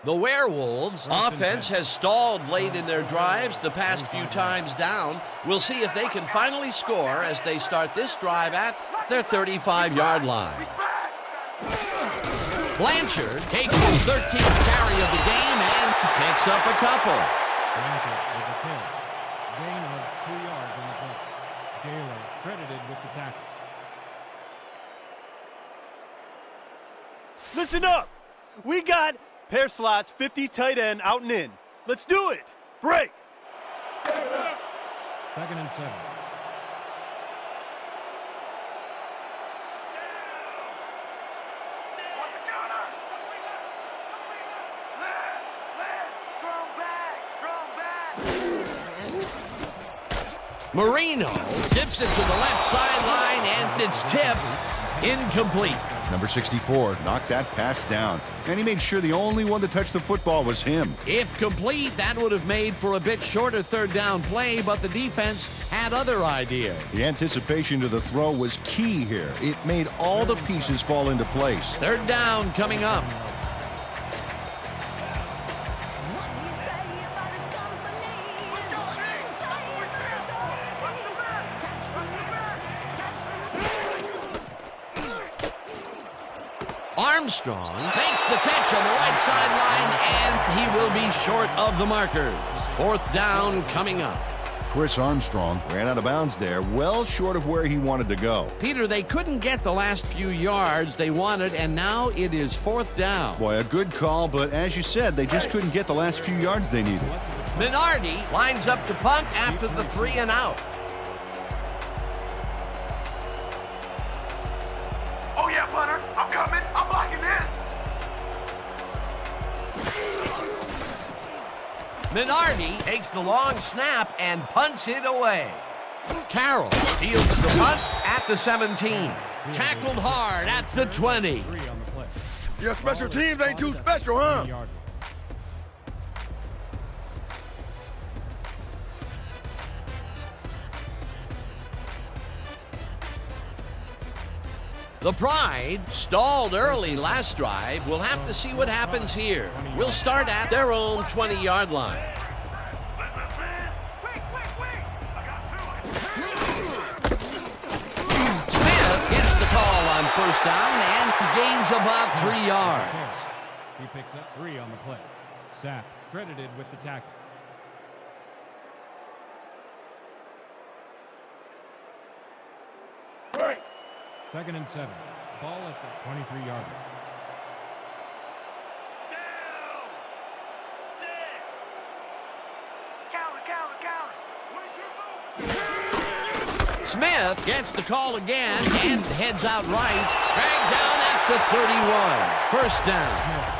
The Werewolves' offense has stalled late in their drives the past few times down. We'll see if they can finally score as they start this drive at their 35-yard line. Blanchard takes his 13th carry of the game and picks up a couple. Blanchard with a carry. Gain of 2 yards on the play. Gaylor credited with the tackle. Listen up. We got pair slots 50 tight end out and in. Let's do it. Break. 2nd and 7. Marino zips it to the left sideline, and it's tipped. Incomplete. Number 64 knocked that pass down, and he made sure the only one to touch the football was him. If complete, that would have made for a bit shorter 3rd down play, but the defense had other ideas. The anticipation to the throw was key here. It made all the pieces fall into place. 3rd down coming up. Armstrong makes the catch on the right sideline, and he will be short of the markers. 4th down coming up. Chris Armstrong ran out of bounds there, well short of where he wanted to go. Peter, they couldn't get the last few yards they wanted, and now it is 4th down. Boy, a good call, but as you said, they just couldn't get the last few yards they needed. Minardi lines up to punt after the 3 and out. Oh yeah, punter. I'm coming. I'm blocking this. Minardi takes the long snap and punts it away. Carroll fields the punt at the 17. Tackled hard at the 20. 3 on the play. Your special teams ain't too special, huh? The Pride stalled early last drive. We'll have to see what happens here. We'll start at their own 20-yard line. Smith gets the call on first down and gains about 3 yards. He picks up 3 on the play. Sapp credited with the tackle. Second and 7. Ball at the 23-yard line. Smith gets the call again and heads out right. Dragged down at the 31. First down.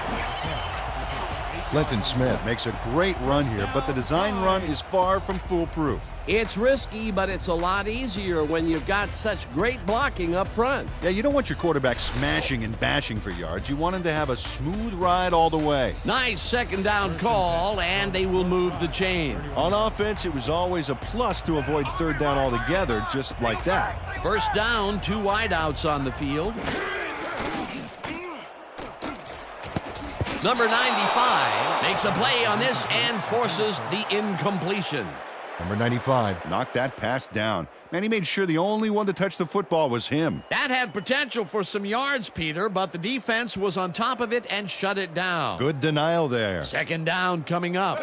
Clinton Smith makes a great run here, but the design run is far from foolproof. It's risky, but it's a lot easier when you've got such great blocking up front. Yeah, you don't want your quarterback smashing and bashing for yards. You want him to have a smooth ride all the way. Nice second down call, and they will move the chain. On offense, it was always a plus to avoid third down altogether, just like that. First down, 2 wideouts on the field. Number 95 makes a play on this and forces the incompletion. Number 95 knocked that pass down. Man, he made sure the only one to touch the football was him. That had potential for some yards, Peter, but the defense was on top of it and shut it down. Good denial there. Second down coming up.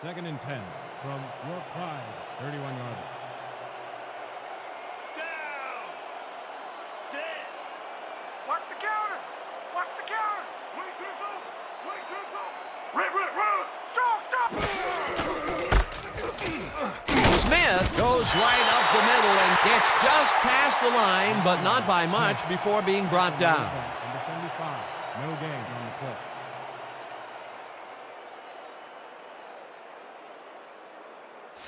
Second and 10 from your Pride, 31-yard line. Watch the counter. Watch the counter. Run. Smith goes right up the middle and gets just past the line, but not by much before being brought down. Number 75, no gain on the play.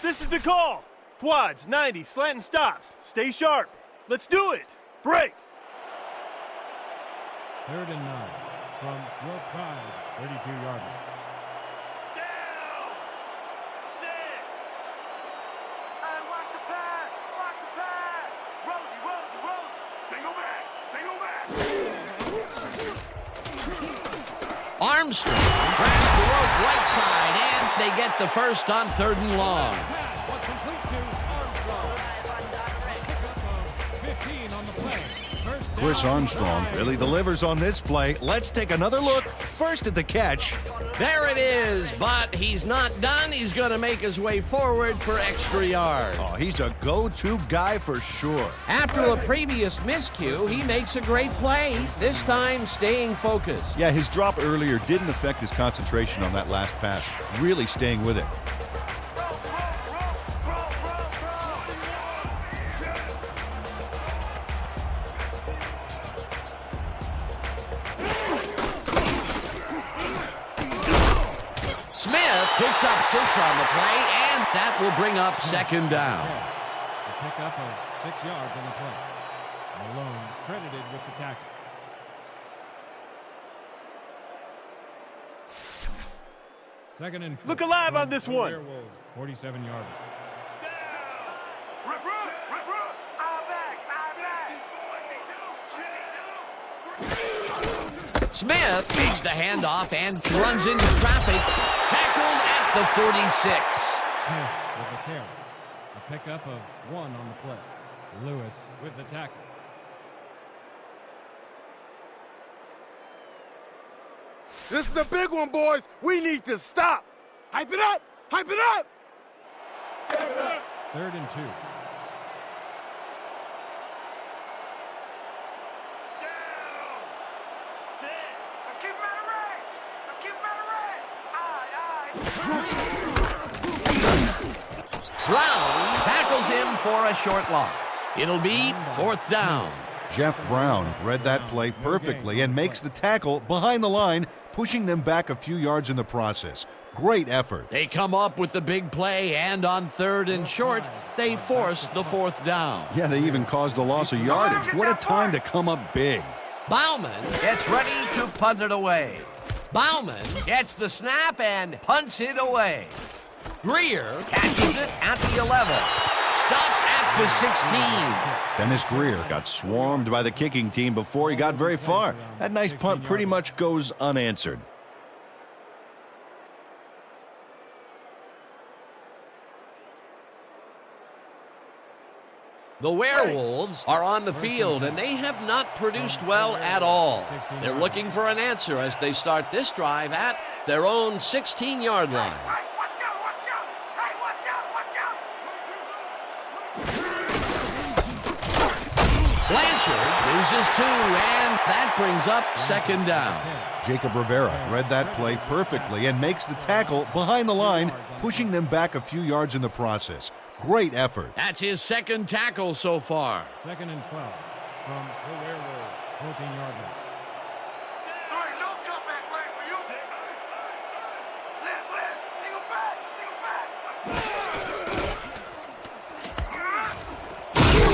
This is the call. Quads, 90, slanting stops. Stay sharp. Let's do it. Break. Third and 9 from your Pride, 32-yard line. Watch the pass. Single back. Armstrong grabs the rope right side, and they get the first on 3rd and long. But complete to Armstrong. Pickup of 15 on the play. First down. Chris Armstrong really delivers on this play. Let's take another look. First at the catch. There it is, but he's not done. He's going to make his way forward for extra yards. Oh, he's a go-to guy for sure. After a previous miscue, he makes a great play, this time staying focused. Yeah, his drop earlier didn't affect his concentration on that last pass. Really staying with it. Smith picks up 6 on the play, and that will bring up second down. The pickup of 6 yards on the play. Malone credited with the tackle. Second and 4. Look alive on this one. 47-yard. Run. Eye back. Smith takes the handoff and runs into traffic, tackled at the 46. Smith with the carry. A pickup of 1 on the play. Lewis with the tackle. This is a big one, boys. We need to stop. Hype it up. 3rd and 2. Let's keep him out of range. Brown tackles him for a short loss. It'll be 4th down. Jeff Brown read that play perfectly and makes the tackle behind the line, pushing them back a few yards in the process. Great effort. They come up with the big play, and on 3rd and short, they force the 4th down. Yeah, they even caused a loss of yardage. What a time to come up big. Bauman gets ready to punt it away. Bauman gets the snap and punts it away. Greer catches it at the 11. Stopped at the 16. Dennis Greer got swarmed by the kicking team before he got very far. That nice punt pretty much goes unanswered. The Werewolves are on the field, and they have not produced well at all. They're looking for an answer as they start this drive at their own 16-yard line. Hey, watch out, watch out! Hey, watch out, watch out! Blanchard loses 2, and that brings up second down. Jacob Rivera read that play perfectly and makes the tackle behind the line, pushing them back a few yards in the process. Great effort. That's his second tackle so far. 2nd and 12 from the Werewolves, 14-yard line. All right, no comeback play for you. Left, single back.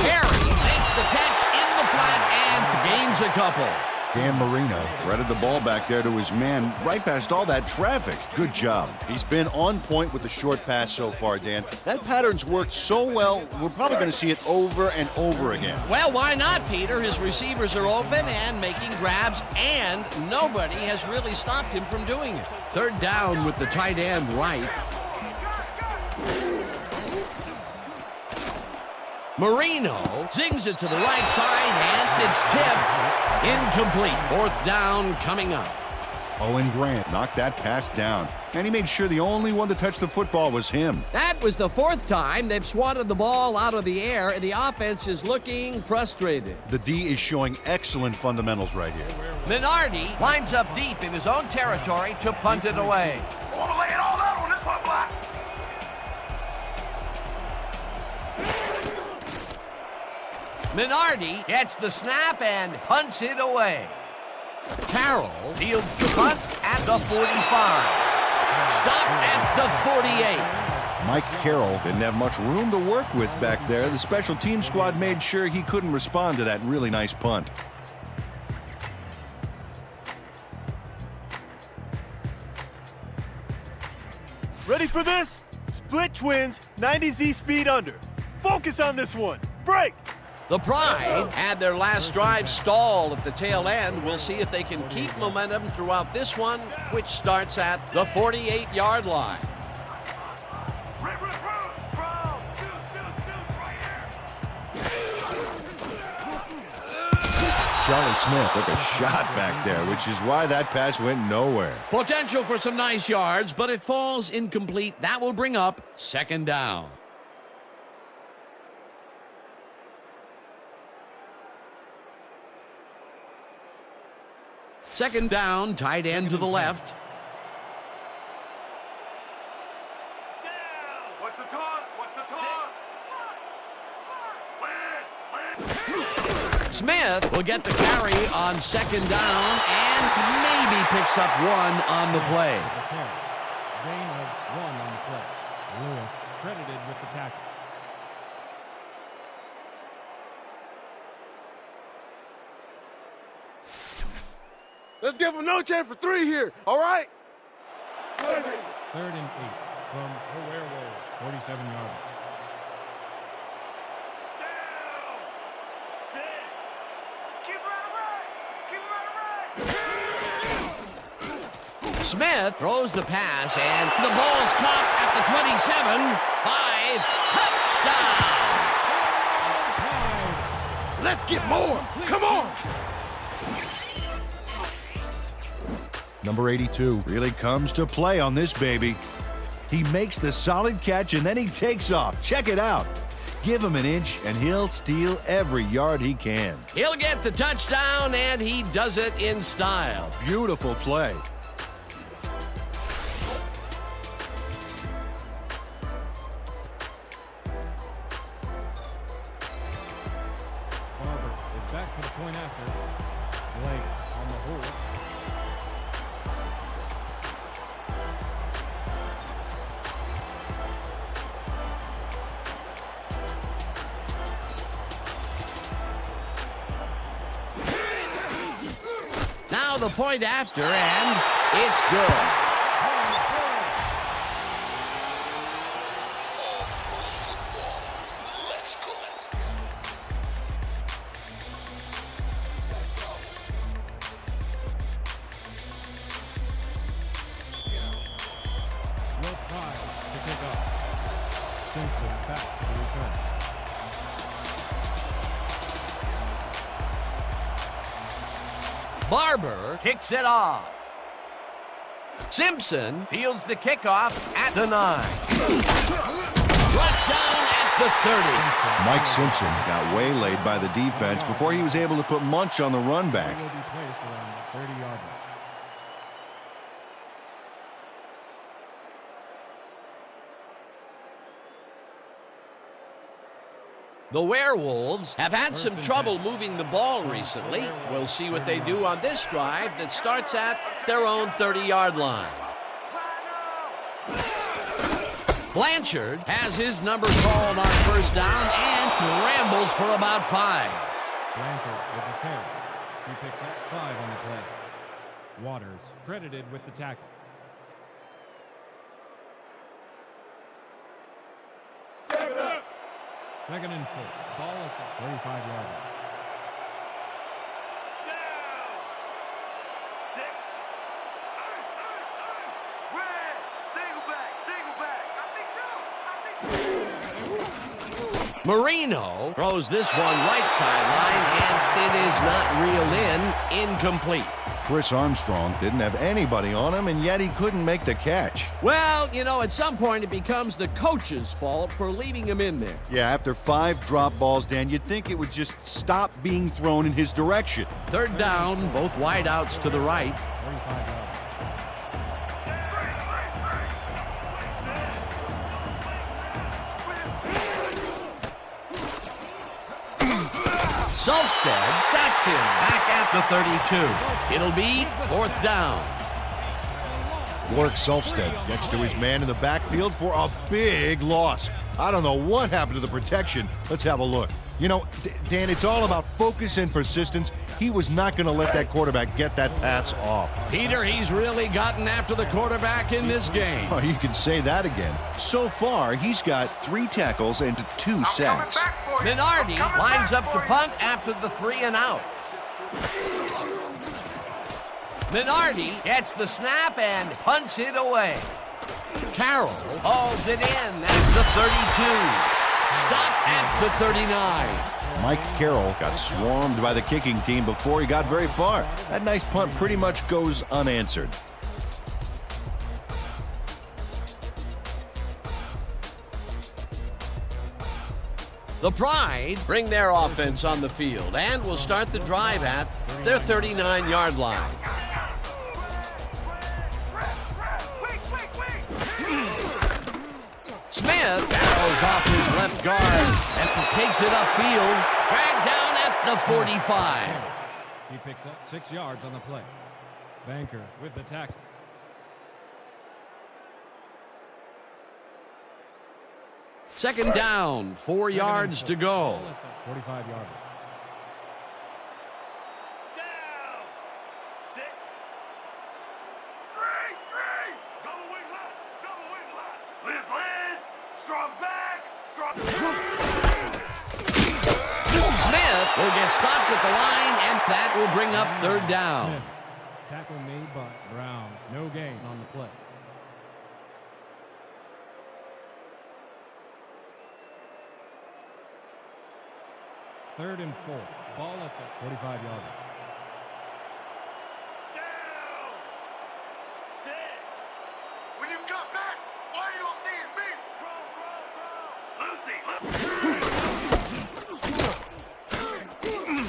Harry makes the catch in the flat and gains a couple. Dan Marino threaded the ball back there to his man right past all that traffic. Good job. He's been on point with the short pass so far, Dan. That pattern's worked so well, we're probably going to see it over and over again. Well, why not, Peter? His receivers are open and making grabs, and nobody has really stopped him from doing it. Third down with the tight end right. Marino zings it to the right side, and it's tipped. Incomplete. Fourth down coming up. Owen Grant knocked that pass down, and he made sure the only one to touch the football was him. That was the fourth time they've swatted the ball out of the air, and the offense is looking frustrated. The D is showing excellent fundamentals right here. Minardi lines up deep in his own territory to punt it away. I want to lay it all out on this one block. Minardi gets the snap and punts it away. Carroll fields the punt at the 45. Stopped at the 48. Mike Carroll didn't have much room to work with back there. The special team squad made sure he couldn't respond to that really nice punt. Ready for this? Split twins, 90Z speed under. Focus on this one. Break! The Pride had their last drive stall at the tail end. We'll see if they can keep momentum throughout this one, which starts at the 48-yard line. Rip, bro. Shoot, right here. Charlie Smith took a shot back there, which is why that pass went nowhere. Potential for some nice yards, but it falls incomplete. That will bring up second down. Second down, tight end to the left. What's the toss? Smith will get the carry on second down and maybe picks up one on the play. Gain of 1 on the play. Lewis credited with the tackle. Let's give him no chance for 3 here, all right? 3rd and 8 from the Werewolves, 47-yard line. Smith throws the pass, and the ball's caught at the 27. 5, touchdown! Let's get more. Come on. Number 82 really comes to play on this baby. He makes the solid catch, and then he takes off. Check it out. Give him an inch, and he'll steal every yard he can. He'll get the touchdown, and he does it in style. Beautiful play. Barber is back for the point after. Blake on the hold. Now the point after, and it's good. Will Pride to kick off. Simpson back to return. Barber kicks it off. Simpson fields the kickoff at the 9. Brought down at the 30. Mike Simpson got waylaid by the defense before he was able to put Munch on the run back. Will be placed around the 30-yard line. The Werewolves have had some trouble moving the ball recently. We'll see what they do on this drive that starts at their own 30-yard line. Blanchard has his number called on first down and rambles for about 5. Blanchard with the carry. He picks up 5 on the play. Waters credited with the tackle. Second and 4. Ball at the 35-yard line. Marino throws this one right sideline, and it is not reeled in. Incomplete. Chris Armstrong didn't have anybody on him, and yet he couldn't make the catch. Well, you know, at some point it becomes the coach's fault for leaving him in there. Yeah, after 5 drop balls, Dan, you'd think it would just stop being thrown in his direction. Third down, both wideouts to the right. 35-yard line. Solstead sacks him back at the 32. It'll be 4th down. Lurk Solstead gets to his man in the backfield for a big loss. I don't know what happened to the protection. Let's have a look. You know, Dan, it's all about focus and persistence. He was not going to let that quarterback get that pass off. Peter, he's really gotten after the quarterback in this game. Oh, you can say that again. So far, he's got 3 tackles and 2 sacks. Minardi lines up to punt after the 3 and out. Minardi gets the snap and punts it away. Carroll hauls it in at the 32. Stopped at the 39. Mike Carroll got swarmed by the kicking team before he got very far. That nice punt pretty much goes unanswered. The Pride bring their offense on the field and will start the drive at their 39-yard line. Smith arrows off his left guard and takes it upfield, dragged down at the 45. He picks up 6 yards on the play. Banker with the tackle. Second down, 4 yards to go. 45-yard line. Smith will get stopped at the line, and that will bring up 3rd down. Smith. Tackle made by Brown. No gain on the play. Third and 4. Ball at the 45-yard line. When you come back, all you don't see is me.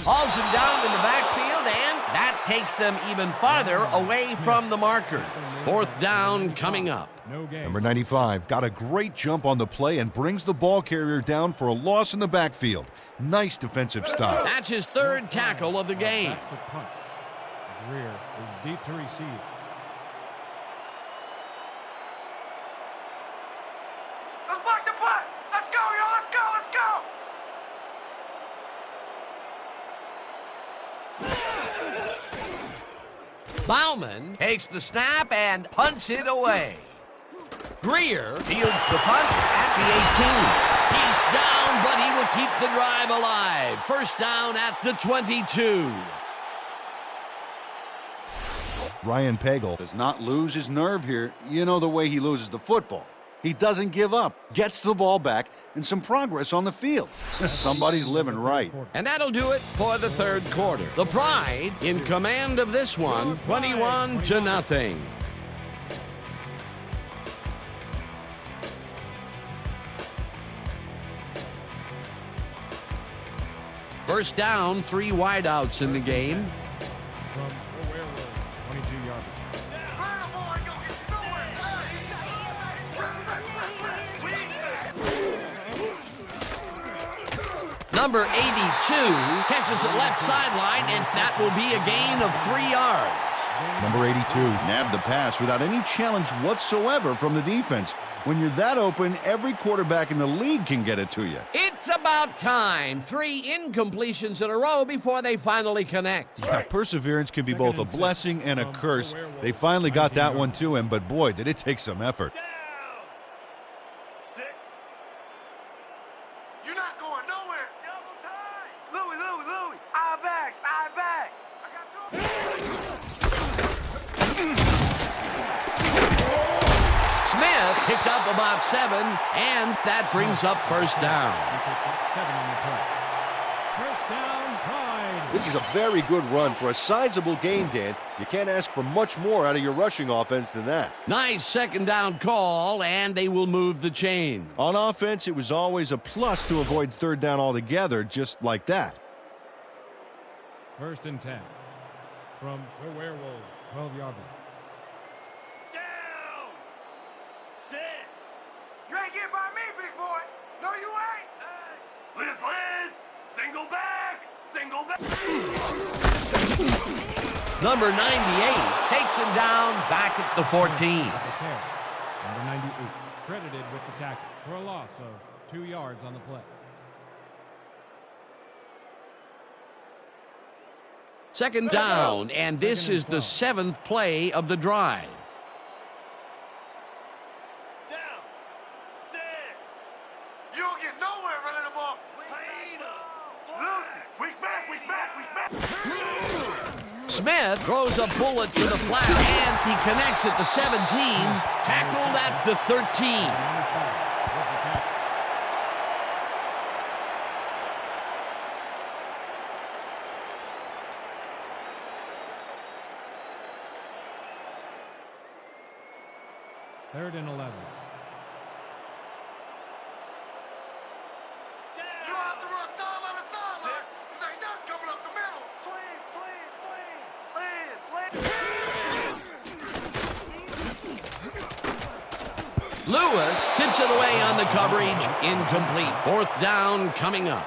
Hauls him down in the backfield, and that takes them even farther away from the marker. 4th down coming up. No gain. Number 95 got a great jump on the play and brings the ball carrier down for a loss in the backfield. Nice defensive stop. That's his 3rd tackle of the game. Back to punt. Greer is deep to receive. Let's block the punt. Let's go, yo. Let's go. Let's go. Bauman takes the snap and punts it away. Greer fields the punt at the 18. He's down, but he will keep the drive alive. First down at the 22. Ryan Pagel does not lose his nerve here. You know the way he loses the football. He doesn't give up, gets the ball back, and some progress on the field. Somebody's living right. And that'll do it for the third quarter. The Pride in command of this one, 21-0. First down, 3 wideouts in the game. From the werewolf, 22-yard Number 82 catches it left sideline, and that will be a gain of 3 yards. Number 82 nabbed the pass without any challenge whatsoever from the defense. When you're that open, every quarterback in the league can get it to you. It's about time. 3 incompletions in a row before they finally connect. Yeah, perseverance can be both a blessing and a curse. They finally got that one to him, but boy, did it take some effort. You're not going nowhere. Double time. Louie. Eye back. I got 2. Smith picked up about 7, and that brings up first down. 7 on the play. First down, Pride. This is a very good run for a sizable gain, Dan. You can't ask for much more out of your rushing offense than that. Nice second down call, and they will move the chain. On offense, it was always a plus to avoid third down altogether, just like that. First and 10. From the werewolves, 12-yard line. Down! Sit! You ain't getting by me, big boy. No, you ain't. Liz. Single back. Number 98 takes him down back at the 14. Number 98, credited with the tackle for a loss of 2 yards on the play. Second down, and this is the 7th play of the drive. Down! Sit! You don't get nowhere running the ball. Weak back. Smith throws a bullet to the flat, and he connects at the 17, tackled at the 13. Third and 11. You don't have to run sideline to sideline. This ain't nothing coming up the middle. Lewis tips it away on the coverage, incomplete. Fourth down coming up.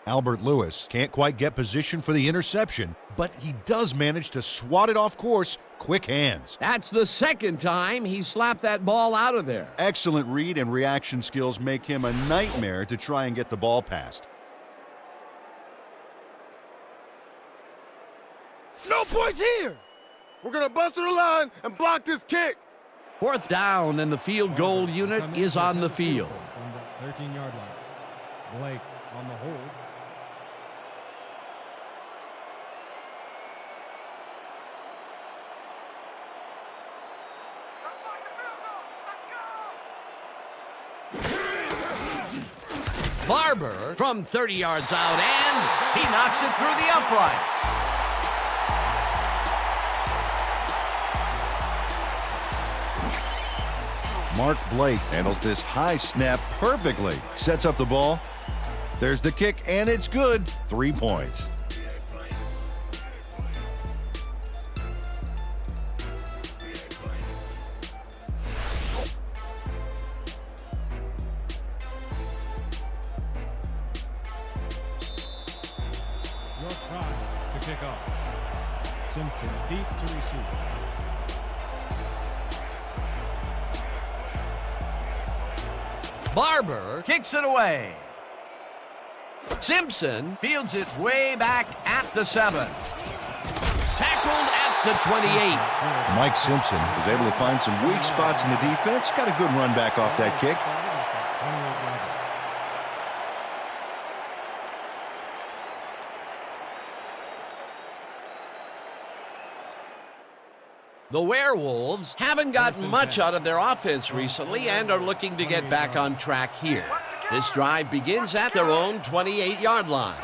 Albert Lewis can't quite get position for the interception, but he does manage to swat it off course. Quick hands. That's the second time he slapped that ball out of there. Excellent read and reaction skills make him a nightmare to try and get the ball past. No points here. We're going to bust to the line and block this kick. Fourth down, and the field goal unit is on the field. From the 13-yard line. Blake on the hold. Barber from 30 yards out, and he knocks it through the uprights. Mark Blake handles this high snap perfectly. Sets up the ball. There's the kick, and it's good. 3 points. Your Pride to kick off. Simpson deep to receive. Barber kicks it away. Simpson fields it way back at the 7. Tackled at the 28. Mike Simpson was able to find some weak spots in the defense. Got a good run back off that kick. The Werewolves haven't gotten much out of their offense recently and are looking to get back on track here. This drive begins at their own 28-yard line.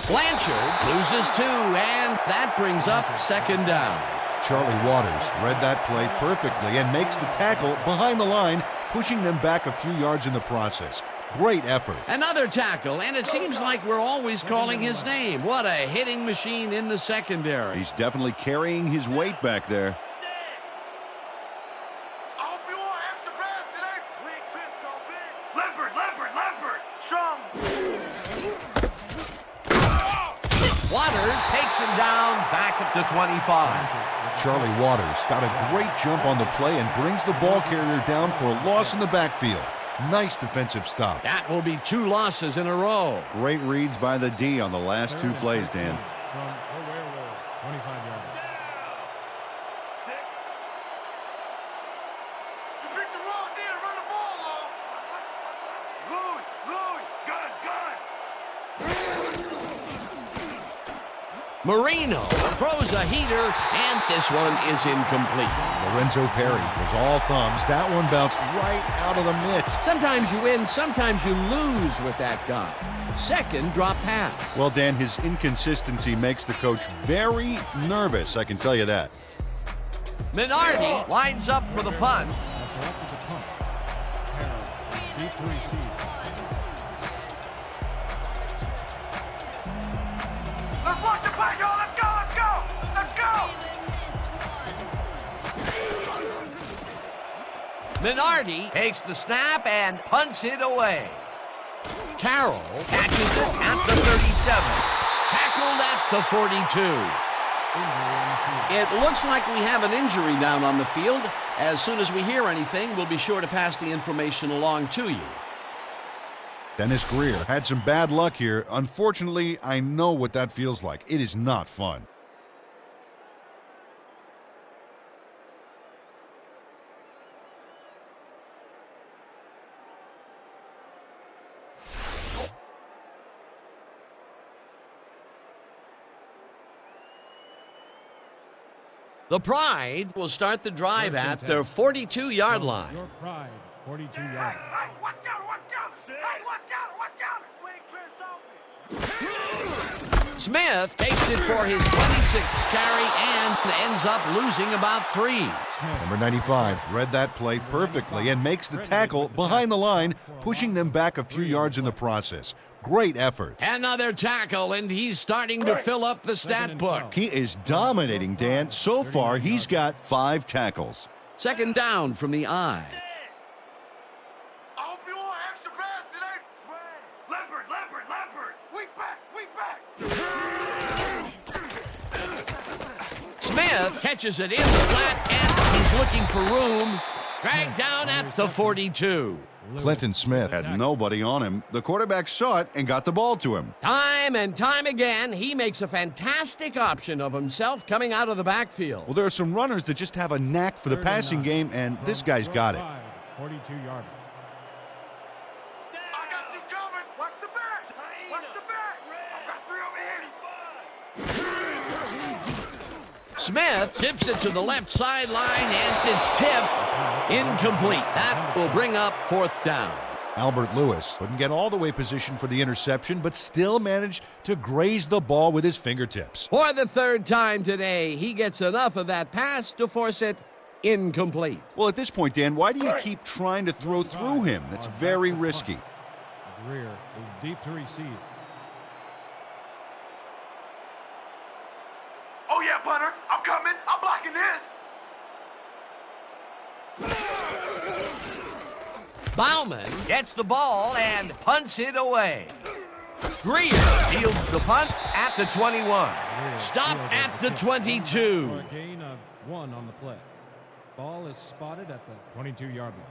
Blanchard loses 2, and that brings up 2nd down. Charlie Waters read that play perfectly and makes the tackle behind the line, pushing them back a few yards in the process. Great effort. Another tackle, and it seems like we're always calling his name. What a hitting machine in the secondary. He's definitely carrying his weight back there. I hope you all extra pass today. We ain't tripped so big. Leopard. Strong. Waters takes him down back at the 25. Charlie Waters got a great jump on the play and brings the ball carrier down for a loss in the backfield. Nice defensive stop. That will be 2 losses in a row. Great reads by the D on the last 2 plays, Dan. From the Werewolves, 25 yards. Sick. You picked the wrong day to run the ball, though. Louis, Marino throws a heater, and this one is incomplete. Lorenzo Perry was all thumbs. That one bounced right out of the mitts. Sometimes you win, sometimes you lose with that guy. 2nd drop pass. Well, Dan, his inconsistency makes the coach very nervous, I can tell you that. Minardi lines up for the punt. After up to the punt. Harris is deep to receive. Let's watch the play, y'all. Let's go. Minardi takes the snap and punts it away. Carroll catches it at the 37. Tackled at the 42. It looks like we have an injury down on the field. As soon as we hear anything, we'll be sure to pass the information along to you. Dennis Greer had some bad luck here. Unfortunately, I know what that feels like. It is not fun. The Pride will start the drive at their 42-yard line. Your Pride, 42 yards. Hey, watch out. We ain't tripped so big. Smith takes it for his 26th carry and ends up losing about 3. Number 95 read that play perfectly and makes the tackle behind the line, pushing them back a few yards in the process. Great effort. Another tackle, and he's starting to fill up the stat book. He is dominating, Dan. So far, he's got 5 tackles. 2nd down from the I. I hope you all extra pass today. Leopard. We back. Smith catches it in the flat, and he's looking for room. Dragged down at the 42. Clinton Smith had nobody on him. The quarterback saw it and got the ball to him. Time and time again, he makes a fantastic option of himself coming out of the backfield. Well, there are some runners that just have a knack for the passing game, and this guy's got it. 42 yards. I got you coming. Watch the back. I've got 3 over here. Smith tips it to the left sideline, and it's tipped. Incomplete. That will bring up 4th down. Albert Lewis couldn't get all the way positioned for the interception, but still managed to graze the ball with his fingertips. For the 3rd time today, he gets enough of that pass to force it incomplete. Well, at this point, Dan, why do you keep trying to throw through him? That's very risky. Greer is deep to receive. Oh yeah, punter. I'm coming. I'm blocking this. Bauman gets the ball and punts it away. Greer fields the punt at the 21. Stopped at the 22. For a gain of 1 on the play. Ball is spotted at the 22-yard line.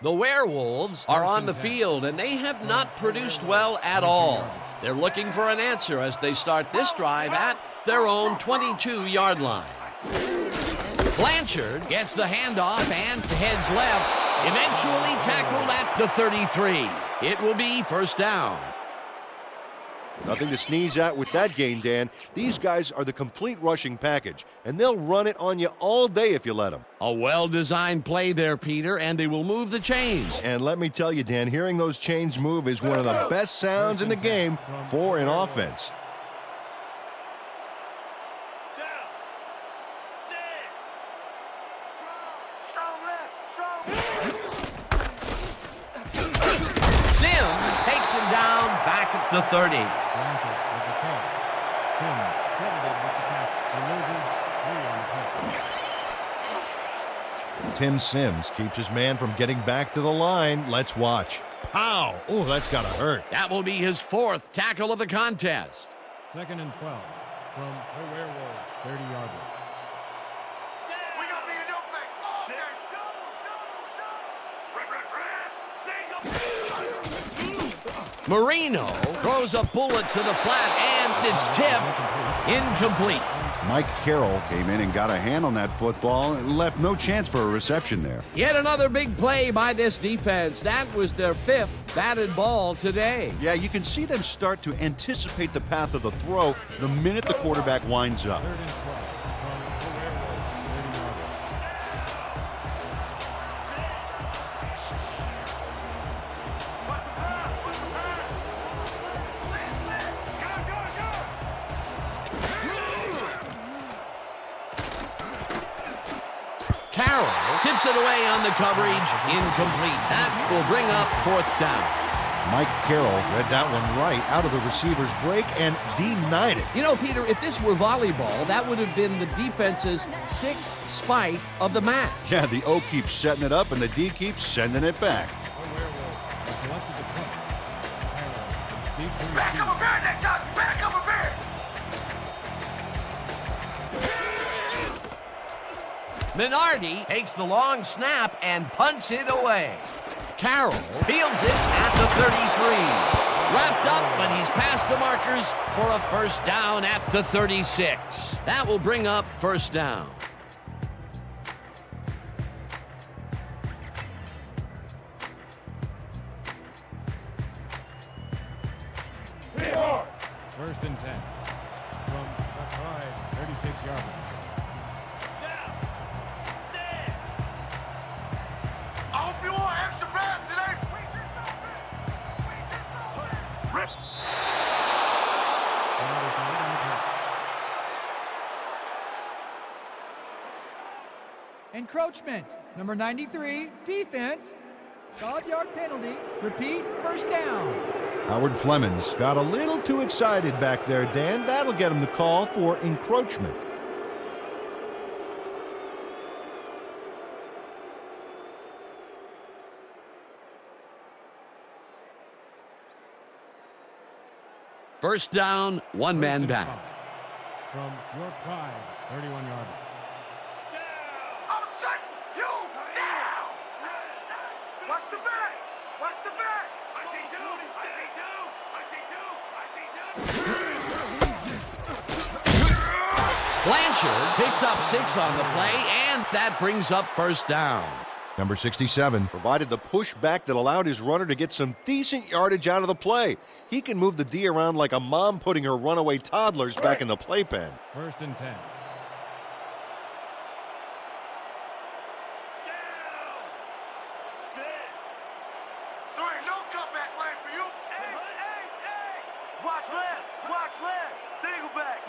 The Werewolves are on the field, and they have not produced well at all. They're looking for an answer as they start this drive at their own 22-yard line. Blanchard gets the handoff and heads left, eventually tackled at the 33. It will be first down. Nothing to sneeze at with that gain, Dan. These guys are the complete rushing package, and they'll run it on you all day if you let them. A well-designed play there, Peter, and they will move the chains. And let me tell you, Dan, hearing those chains move is one of the best sounds in the game for an offense. Sims takes him down back at the 30. Blanchard with the catch. Sims credited with the catch. He loses 3 on the play. Tim Sims keeps his man from getting back to the line. Let's watch. Pow! Oh, that's gotta hurt. That will be his 4th tackle of the contest. 2nd and 12 from the Werewolves, 30-yard line. We gonna be a new thing. Okay. Marino throws a bullet to the flat, and it's tipped. Incomplete. Mike Carroll came in and got a hand on that football and left no chance for a reception there. Yet another big play by this defense. That was their 5th batted ball today. Yeah, you can see them start to anticipate the path of the throw the minute the quarterback winds up. 3rd and 12 from the Werewolves, 30-yard line. Carroll tips it away on the coverage. Incomplete. That will bring up 4th down. Mike Carroll read that one right out of the receiver's break and denied it. You know, Peter, if this were volleyball, that would have been the defense's 6th spike of the match. Yeah, the O keeps setting it up and the D keeps sending it back. The Werewolves have selected the punt. Carroll is deep to Back receive. up a bit, Nick Duck. Back up a bit. Minardi takes the long snap and punts it away. Carroll fields it at the 33. Wrapped up, but he's past the markers for a first down at the 36. That will bring up first down. First and 10 from the Pride, 36-yard line. I hope you all extra fast today. Encroachment. Number 93, defense. 5-yard penalty. Repeat, first down. Howard Flemings got a little too excited back there, Dan. That'll get him the call for encroachment. First down, one man back. From your Pride, 31-yard line. I'm shutting you down. Watch the back. Watch the back. I see you. Blanchard picks up 6 on the play, and that brings up first down. Number 67. Provided the push back that allowed his runner to get some decent yardage out of the play. He can move the D around like a mom putting her runaway toddlers back in the playpen. First and 10. There ain't no comeback lane for you. Hey. Watch left. Single back.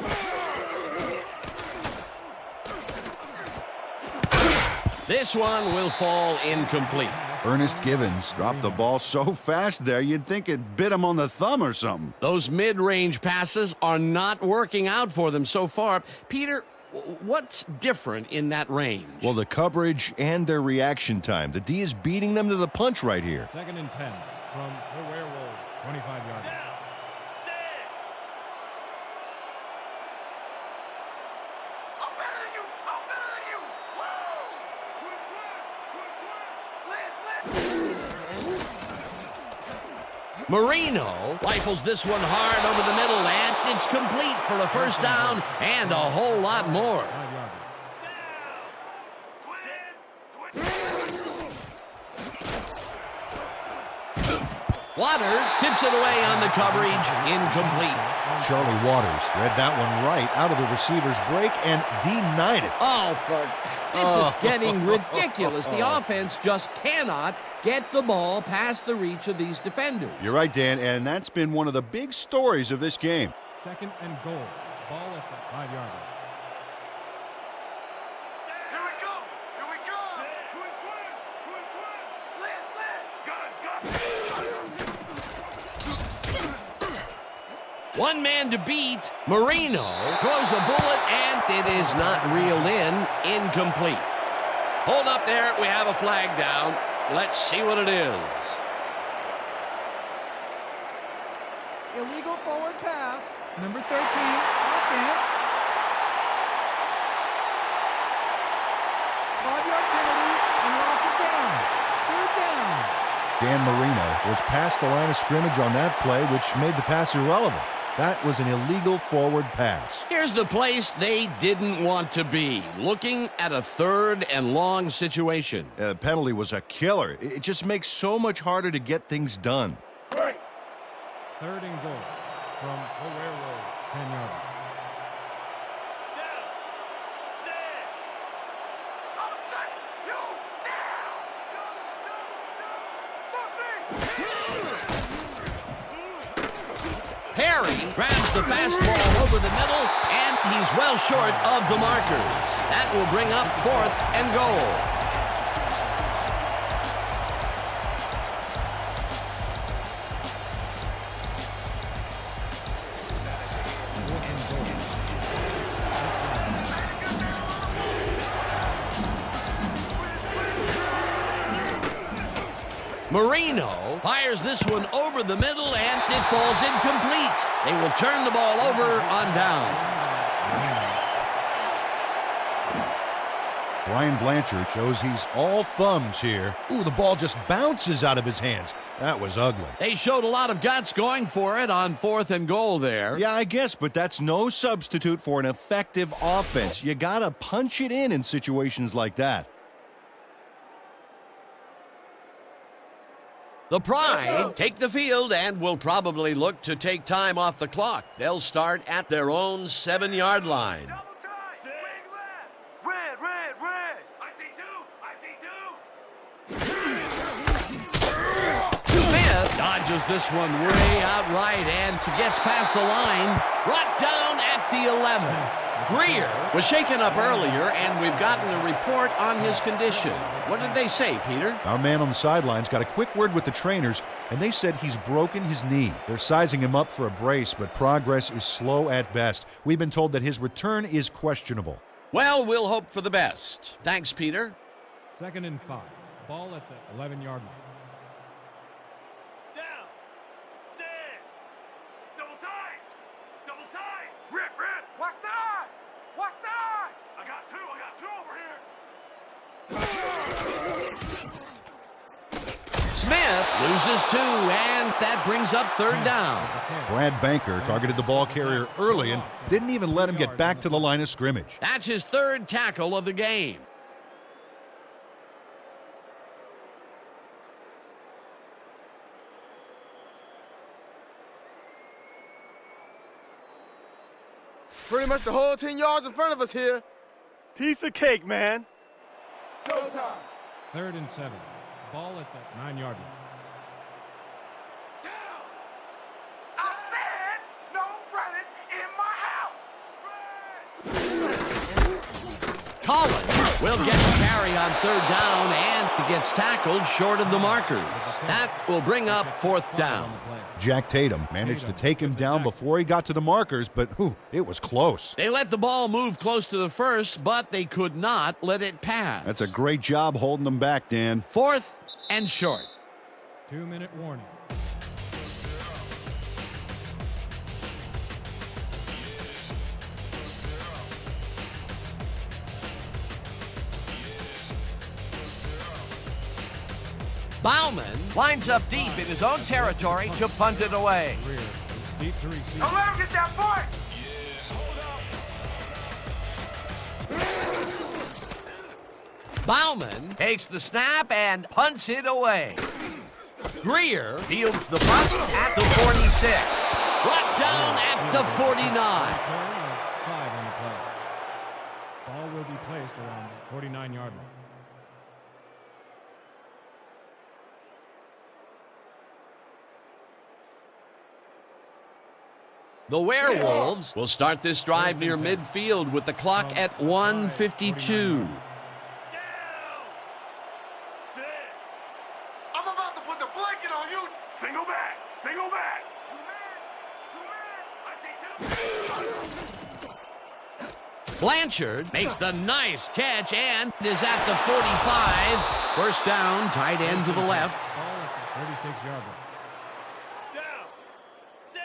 This one will fall incomplete. Ernest Givens dropped the ball so fast there, you'd think it bit him on the thumb or something. Those mid-range passes are not working out for them so far. Peter, what's different in that range? Well, the coverage and their reaction time. The D is beating them to the punch right here. 2nd and 10 from the Werewolves, 25-yard line. I'm better than you. Whoa. Liz. Marino rifles this one hard over the middle, and it's complete for a first down and a whole lot more. 5-yarder. Waters tips it away on the coverage, incomplete. Charlie Waters read that one right out of the receiver's break and denied it. Oh, this is getting ridiculous. The offense just cannot get the ball past the reach of these defenders. You're right, Dan, and that's been one of the big stories of this game. 2nd and goal. Ball at the 5-yarder. Here we go. Here we go. Quick, quick, quick, quick. One man to beat. Marino throws a bullet, and it is not reeled in. Incomplete. Hold up there. We have a flag down. Let's see what it is. Illegal forward pass. Number 13, offense. 5-yard penalty and loss of down. 3rd down. Dan Marino was past the line of scrimmage on that play, which made the pass irrelevant. That was an illegal forward pass. Here's the place they didn't want to be, looking at a 3rd and long situation. The penalty was a killer. It just makes so much harder to get things done. 3rd and goal from the railroad. 10-yarder. Perry grabs the fastball over the middle, and he's well short of the markers. That will bring up 4th and goal. Marino fires this one over the middle, and it falls incomplete. They will turn the ball over on down. Brian Blanchard shows he's all thumbs here. Ooh, the ball just bounces out of his hands. That was ugly. They showed a lot of guts going for it on 4th and goal there. Yeah, I guess, but that's no substitute for an effective offense. You gotta punch it in situations like that. The Pride take the field and will probably look to take time off the clock. They'll start at their own 7-yard line. Double time. Swing left. Red, red, red. I see 2. Smith dodges this one way out right and gets past the line. Brought down at the 11. Greer was shaken up earlier, and we've gotten a report on his condition. What did they say, Peter? Our man on the sidelines got a quick word with the trainers, and they said he's broken his knee. They're sizing him up for a brace, but progress is slow at best. We've been told that his return is questionable. Well, we'll hope for the best. Thanks, Peter. 2nd and 5. Ball at the 11-yard line. Down. Set. Double time. Double time. Rip, rip. Watch the eye. Watch the eye. I got 2 over here. Smith loses 2, and that brings up 3rd down. Brad Banker targeted the ball carrier early and didn't even let him get back to the line of scrimmage. That's his 3rd tackle of the game. Pretty much the whole 10 yards in front of us here. Piece of cake, man. 3rd and 7. Ball at the 9-yard line. I said no running in my house. Collins will get the carry on 3rd down, and he gets tackled short of the markers. That will bring up 4th down. Jack Tatum managed to take him down before he got to the markers, but it was close. They let the ball move close to the first, but they could not let it pass. That's a great job holding them back, Dan. 4th and short. 2-minute warning. Bauman lines up deep in his own territory to punt it away. Greer is deep to receive. Don't let him get that point. Bauman takes the snap and punts it away. Greer fields the punt at the 46. Brought down at the 49. 5 on the play. Ball will be placed around the 49-yard line. The Werewolves will start this drive near midfield with the clock at 1:52. Down. Sit. I'm about to put the blanket on you. Single back. Single back. Blanchard makes the nice catch and is at the 45. First down, tight end to the left. Ball at the 36-yard line. Down. Sit.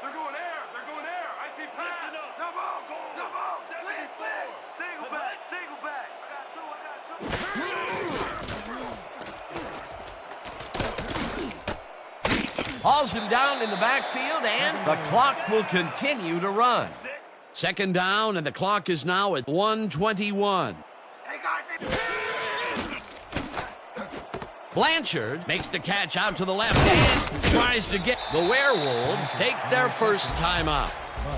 They're going air. They're going air. I see pass. Listen up. Double. Double. 74. Single back. Single back. Hauls him down in the backfield, and the clock will continue to run. Second down, and the clock is now at 1:21. Hey, guys. Blanchard makes the catch out to the left and tries to get the Werewolves take their first time out.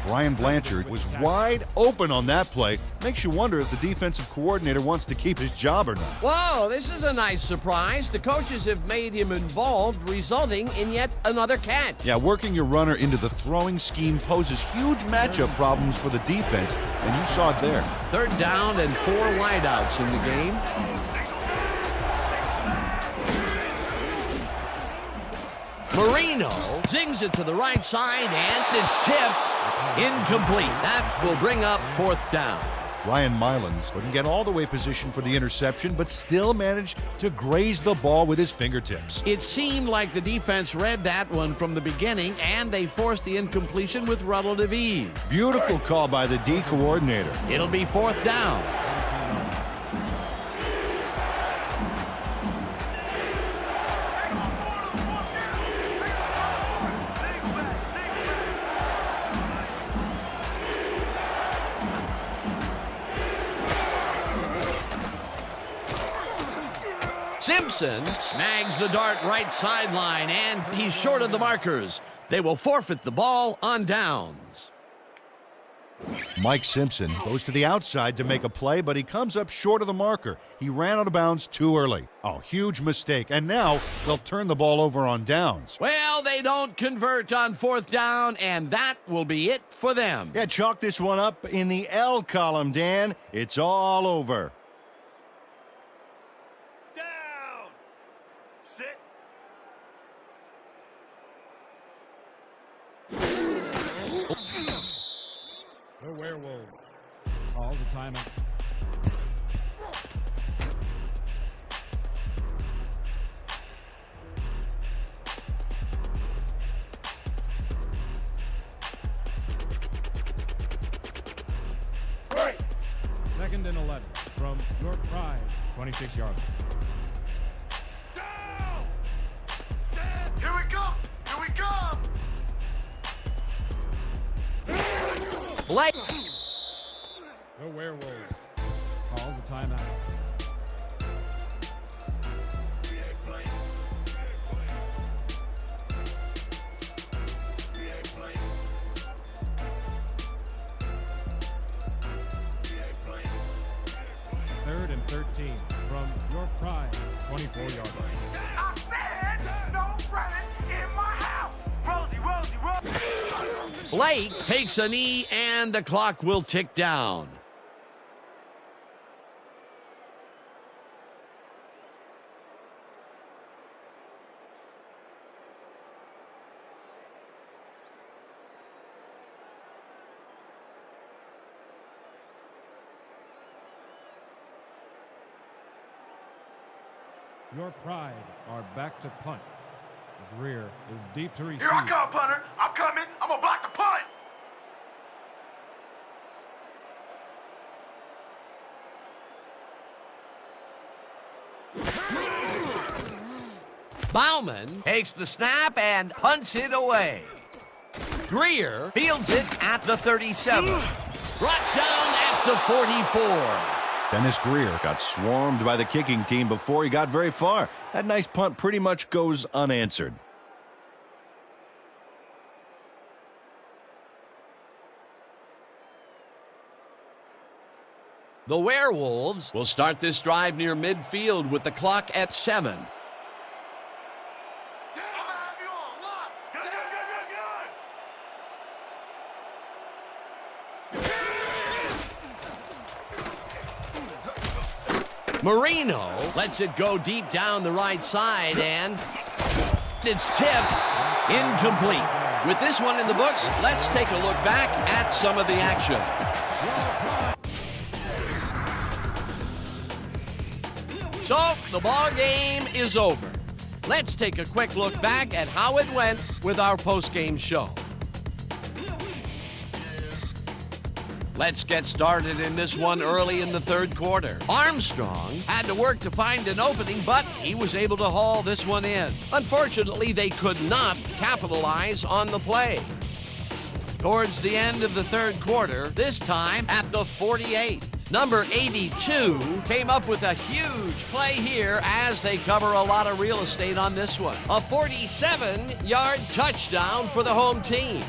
Brian Blanchard was wide open on that play. Makes you wonder if the defensive coordinator wants to keep his job or not. Whoa, this is a nice surprise. The coaches have made him involved, resulting in yet another catch. Yeah, working your runner into the throwing scheme poses huge matchup problems for the defense, and you saw it there. Third down and 4 wideouts in the game. Marino zings it to the right side, and it's tipped. Incomplete. That will bring up fourth down. Ryan Mylans couldn't get all the way positioned for the interception, but still managed to graze the ball with his fingertips. It seemed like the defense read that one from the beginning, and they forced the incompletion with relative ease. Beautiful call by the D coordinator. It'll be fourth down. Simpson snags the dart right sideline, and he's short of the markers. They will forfeit the ball on downs. Mike Simpson goes to the outside to make a play, but he comes up short of the marker. He ran out of bounds too early. Oh, huge mistake. And now they'll turn the ball over on downs. Well, they don't convert on fourth down, and that will be it for them. Yeah, chalk this one up in the L column, Dan. It's all over. Down. Sit. The Werewolves calls a timeout. Right. Second and 11 from your pride, 26-yard line. Down. Sit. Here we come. Here we come. Blake. The Werewolves calls a timeout. Third and 13 from your pride, 24-yard line. I said no running in my house. Rosie, Rosie, Rosie. Blake takes a knee, and the clock will tick down. Your pride are back to punt. Greer is deep to receive. Here I come, punter. I'm coming. I'm gonna block the punt. Bauman takes the snap and punts it away. Greer fields it at the 37. Brought down at the 44. Dennis Greer got swarmed by the kicking team before he got very far. That nice punt pretty much goes unanswered. The Werewolves will start this drive near midfield with the clock at 7. Marino lets it go deep down the right side, and it's tipped. Incomplete. With this one in the books, let's take a look back at some of the action. So, the ball game is over. Let's take a quick look back at how it went with our post-game show. Let's get started in this one early in the third quarter. Armstrong had to work to find an opening, but he was able to haul this one in. Unfortunately, they could not capitalize on the play. Towards the end of the third quarter, this time at the 48, number 82 came up with a huge play here as they cover a lot of real estate on this one. A 47-yard touchdown for the home team.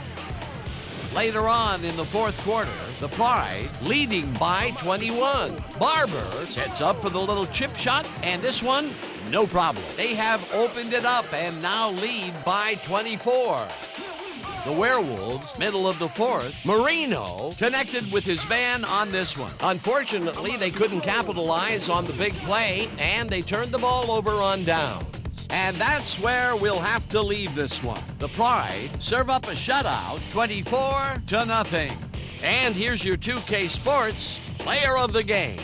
Later on in the fourth quarter, the Pride leading by 21. Barber sets up for the little chip shot, and this one, no problem. They have opened it up and now lead by 24. The Werewolves, middle of the fourth, Marino connected with his man on this one. Unfortunately, they couldn't capitalize on the big play, and they turned the ball over on downs. And that's where we'll have to leave this one. The Pride serve up a shutout, 24-0. And here's your 2K Sports Player of the Game.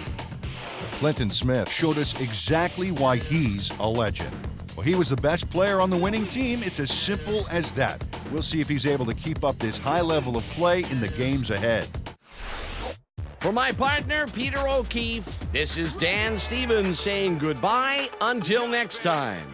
Clinton Smith showed us exactly why he's a legend. Well, he was the best player on the winning team. It's as simple as that. We'll see if he's able to keep up this high level of play in the games ahead. For my partner, Peter O'Keefe, this is Dan Stevens saying goodbye until next time.